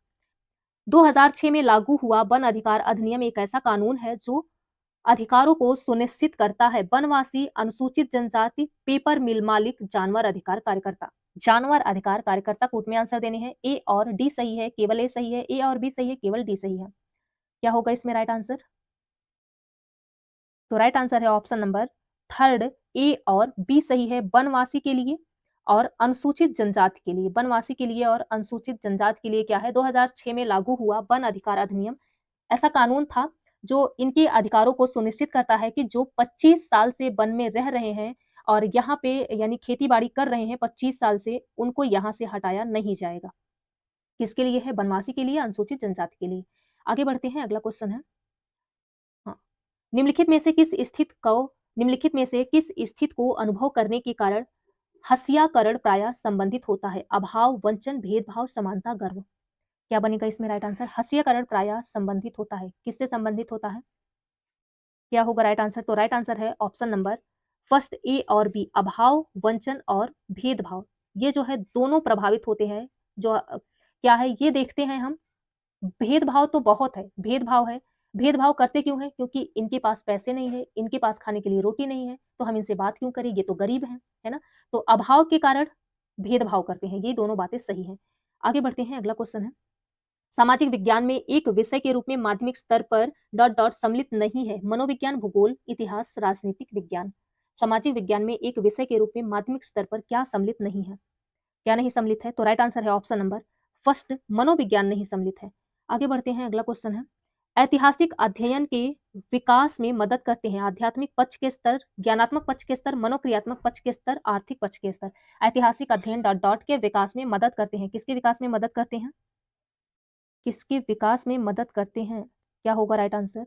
2006 में लागू हुआ वन अधिकार अधिनियम एक ऐसा कानून है जो अधिकारों को सुनिश्चित करता है। वनवासी, अनुसूचित जनजाति, पेपर मिल मालिक, जानवर अधिकार कार्यकर्ता। जानवर अधिकार कार्यकर्ता को में आंसर देने हैं। ए और डी सही है, केवल ए सही है, ए और बी सही है, केवल डी सही है। क्या होगा इसमें राइट आंसर? तो राइट आंसर है ऑप्शन नंबर थर्ड, ए और बी सही है, वनवासी के लिए और अनुसूचित जनजाति के लिए। वनवासी के लिए और अनुसूचित जनजाति के लिए क्या है? 2006 में लागू हुआ वन अधिकार अधिनियम ऐसा कानून था जो इनके अधिकारों को सुनिश्चित करता है कि जो 25 साल से वन में रह रहे हैं और यहाँ पे यानी खेती बाड़ी कर रहे हैं 25 साल से, उनको यहाँ से हटाया नहीं जाएगा। किसके लिए है? वनवासी के लिए, अनुसूचित जनजाति के लिए। आगे बढ़ते हैं, अगला क्वेश्चन है, हाँ, निम्नलिखित में से किस स्थित को निम्नलिखित में से किस स्थित को अनुभव करने के कारण हस्याकरण प्रायः संबंधित होता है? अभाव, वंचन, भेदभाव, समानता, गर्व। क्या बनेगा इसमें राइट आंसर? हस्याकरण प्रायः संबंधित होता है, किससे संबंधित होता है? क्या होगा राइट आंसर? तो राइट आंसर है ऑप्शन नंबर फर्स्ट, ए और बी, अभाव, वंचन और भेदभाव। ये जो है दोनों प्रभावित होते हैं। जो क्या है ये देखते हैं हम, भेदभाव तो बहुत है, भेदभाव है। भेदभाव करते क्यों है? क्योंकि इनके पास पैसे नहीं है, इनके पास खाने के लिए रोटी नहीं है, तो हम इनसे बात क्यों करें, ये तो गरीब है ना? तो अभाव के कारण भेदभाव करते हैं, ये दोनों बातें सही हैं। आगे बढ़ते हैं, अगला क्वेश्चन है, सामाजिक विज्ञान में एक विषय के रूप में माध्यमिक स्तर पर डॉट डॉट सम्मिलित नहीं है? मनोविज्ञान, भूगोल, इतिहास, राजनीतिक विज्ञान। सामाजिक विज्ञान में एक विषय के रूप में माध्यमिक स्तर पर क्या सम्मिलित नहीं है? क्या नहीं सम्मिलित है? तो राइट आंसर है ऑप्शन नंबर फर्स्ट, मनोविज्ञान नहीं सम्मिलित है। आगे बढ़ते हैं, अगला क्वेश्चन है, ऐतिहासिक अध्ययन के विकास में मदद करते हैं आध्यात्मिक पक्ष के स्तर, ज्ञानात्मक पक्ष के स्तर, मनोक्रियात्मक पक्ष के स्तर, आर्थिक पक्ष के स्तर। ऐतिहासिक अध्ययन डॉट डॉट के विकास में मदद करते हैं, किसके विकास में मदद करते हैं? किसके विकास में मदद करते हैं? क्या होगा राइट आंसर?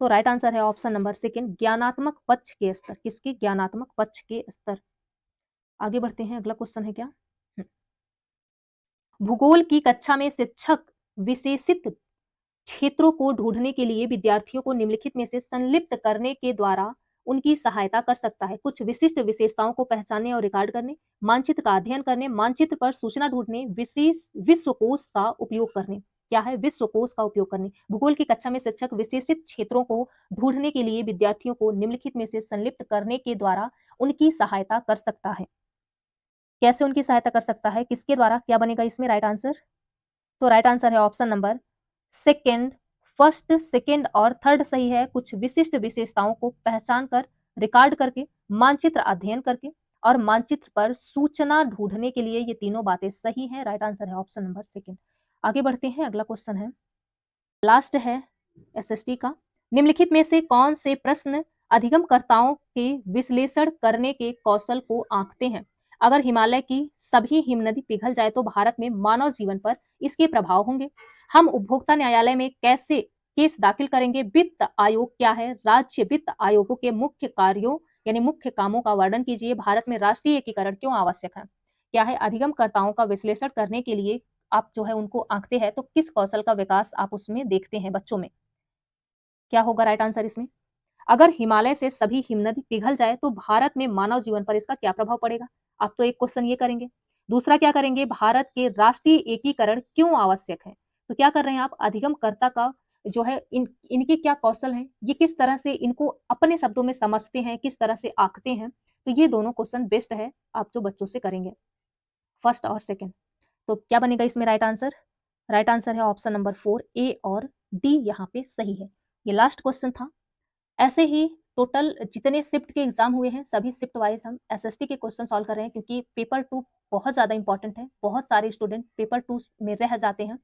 तो राइट आंसर है ऑप्शन नंबर सेकंड, ज्ञानात्मक पक्ष के स्तर। किसके? ज्ञानात्मक पक्ष के स्तर। आगे बढ़ते हैं, अगला क्वेश्चन है क्या, भूगोल की कक्षा में शिक्षक विशेषित क्षेत्रों को ढूंढने के लिए विद्यार्थियों को निम्नलिखित में से संलिप्त करने के द्वारा उनकी सहायता कर सकता है? कुछ विशिष्ट विशेषताओं को पहचानने और रिकॉर्ड करने, मानचित्र का अध्ययन करने, मानचित्र पर सूचना ढूंढने, विशेष विश्वकोश का उपयोग करने। क्या है? विश्वकोश का उपयोग करने। भूगोल की कक्षा में शिक्षक विशेषित क्षेत्रों को ढूंढने के लिए विद्यार्थियों को निम्नलिखित में से संलिप्त करने के द्वारा उनकी सहायता कर सकता है। कैसे उनकी सहायता कर सकता है? किसके द्वारा? क्या बनेगा इसमें राइट आंसर? तो राइट आंसर है option number second, first, second और थर्ड सही है। कुछ विशिष्ट विशेषताओं को पहचान कर, रिकॉर्ड करके, मानचित्र अध्ययन करके और मानचित्र पर सूचना ढूंढने के लिए, ये तीनों बातें सही हैं। राइट आंसर है ऑप्शन नंबर सेकंड। आगे बढ़ते हैं, अगला क्वेश्चन है, लास्ट है एसएसटी का। निम्नलिखित में से कौन से प्रश्न अधिगमकर्ताओं के विश्लेषण करने के कौशल को आंकते हैं? अगर हिमालय की सभी हिमनदी पिघल जाए तो भारत में मानव जीवन पर इसके प्रभाव होंगे। हम उपभोक्ता न्यायालय में कैसे केस दाखिल करेंगे? वित्त आयोग क्या है? राज्य वित्त आयोगों के मुख्य कार्यों यानी मुख्य कामों का वर्णन कीजिए। भारत में राष्ट्रीय एकीकरण क्यों आवश्यक है? क्या है? अधिगमकर्ताओं का विश्लेषण करने के लिए आप जो है उनको आंकते हैं तो किस कौशल का विकास आप उसमें देखते हैं बच्चों में? क्या होगा राइट आंसर इसमें? अगर हिमालय से सभी हिमनदी पिघल जाए तो भारत में मानव जीवन पर इसका क्या प्रभाव पड़ेगा? आप तो एक क्वेश्चन ये करेंगे। दूसरा क्या करेंगे? भारत के राष्ट्रीय एकीकरण क्यों आवश्यक है? तो क्या कर रहे हैं आप? अधिगमकर्ता का जो है इनके क्या कौशल हैं? ये किस तरह से इनको अपने शब्दों में समझते हैं, किस तरह से आंकते हैं? तो ये दोनों क्वेश्चन बेस्ट है आप जो बच्चों से करेंगे, फर्स्ट और सेकंड। तो क्या बनेगा इसमें राइट आंसर? राइट आंसर है ऑप्शन नंबर 4, ए और डी यहाँ पे सही है। ये लास्ट क्वेश्चन था। ऐसे ही टोटल जितने शिफ्ट के एग्जाम हुए हैं सभी शिफ्ट वाइज हम एसएसटी के क्वेश्चन सॉल्व कर रहे हैं, क्योंकि पेपर 2 बहुत ज़्यादा इंपॉर्टेंट है। बहुत सारे स्टूडेंट पेपर 2 में रह जाते हैं,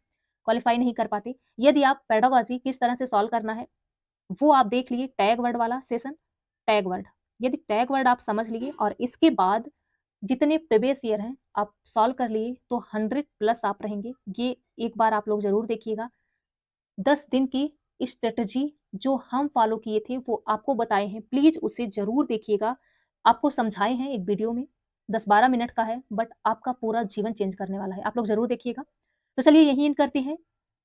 क्वालिफाई नहीं कर पाते। यदि आप पेडागोजी किस तरह से सॉल्व करना है वो आप देख लिए टैग वर्ड वाला सेशन, टैग वर्ड। यदि टैग वर्ड आप समझ लिए और इसके बाद जितने प्रीवियस ईयर हैं आप सॉल्व कर लिए तो 100 प्लस आप रहेंगे। ये एक बार आप लोग जरूर देखिएगा। 10 दिन की स्ट्रेटजी जो हम फॉलो किए थे वो आपको बताए हैं, प्लीज उसे जरूर देखिएगा। आपको समझाए हैं एक वीडियो में, 10-12 मिनट का है बट आपका पूरा जीवन चेंज करने वाला है। आप लोग जरूर देखिएगा। तो चलिए यही इन करते हैं।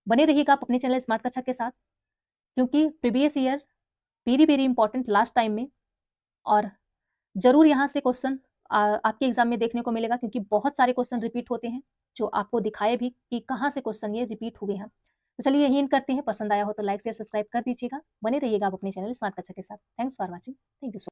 बने रहिएगा आप अपने चैनल स्मार्ट कक्षा के साथ, क्योंकि previous year very very important last time में, और जरूर यहाँ से क्वेश्चन आपके एग्जाम में देखने को मिलेगा, क्योंकि बहुत सारे क्वेश्चन रिपीट होते हैं जो आपको दिखाए भी कि कहाँ से क्वेश्चन ये रिपीट हुए हैं। तो चलिए यही इन करते हैं। पसंद आया हो तो लाइक शेयर सब्सक्राइब कर दीजिएगा। बने रहिएगा आप अपने चैनल स्मार्ट कक्षा के साथ। Thanks for watching. Thank you so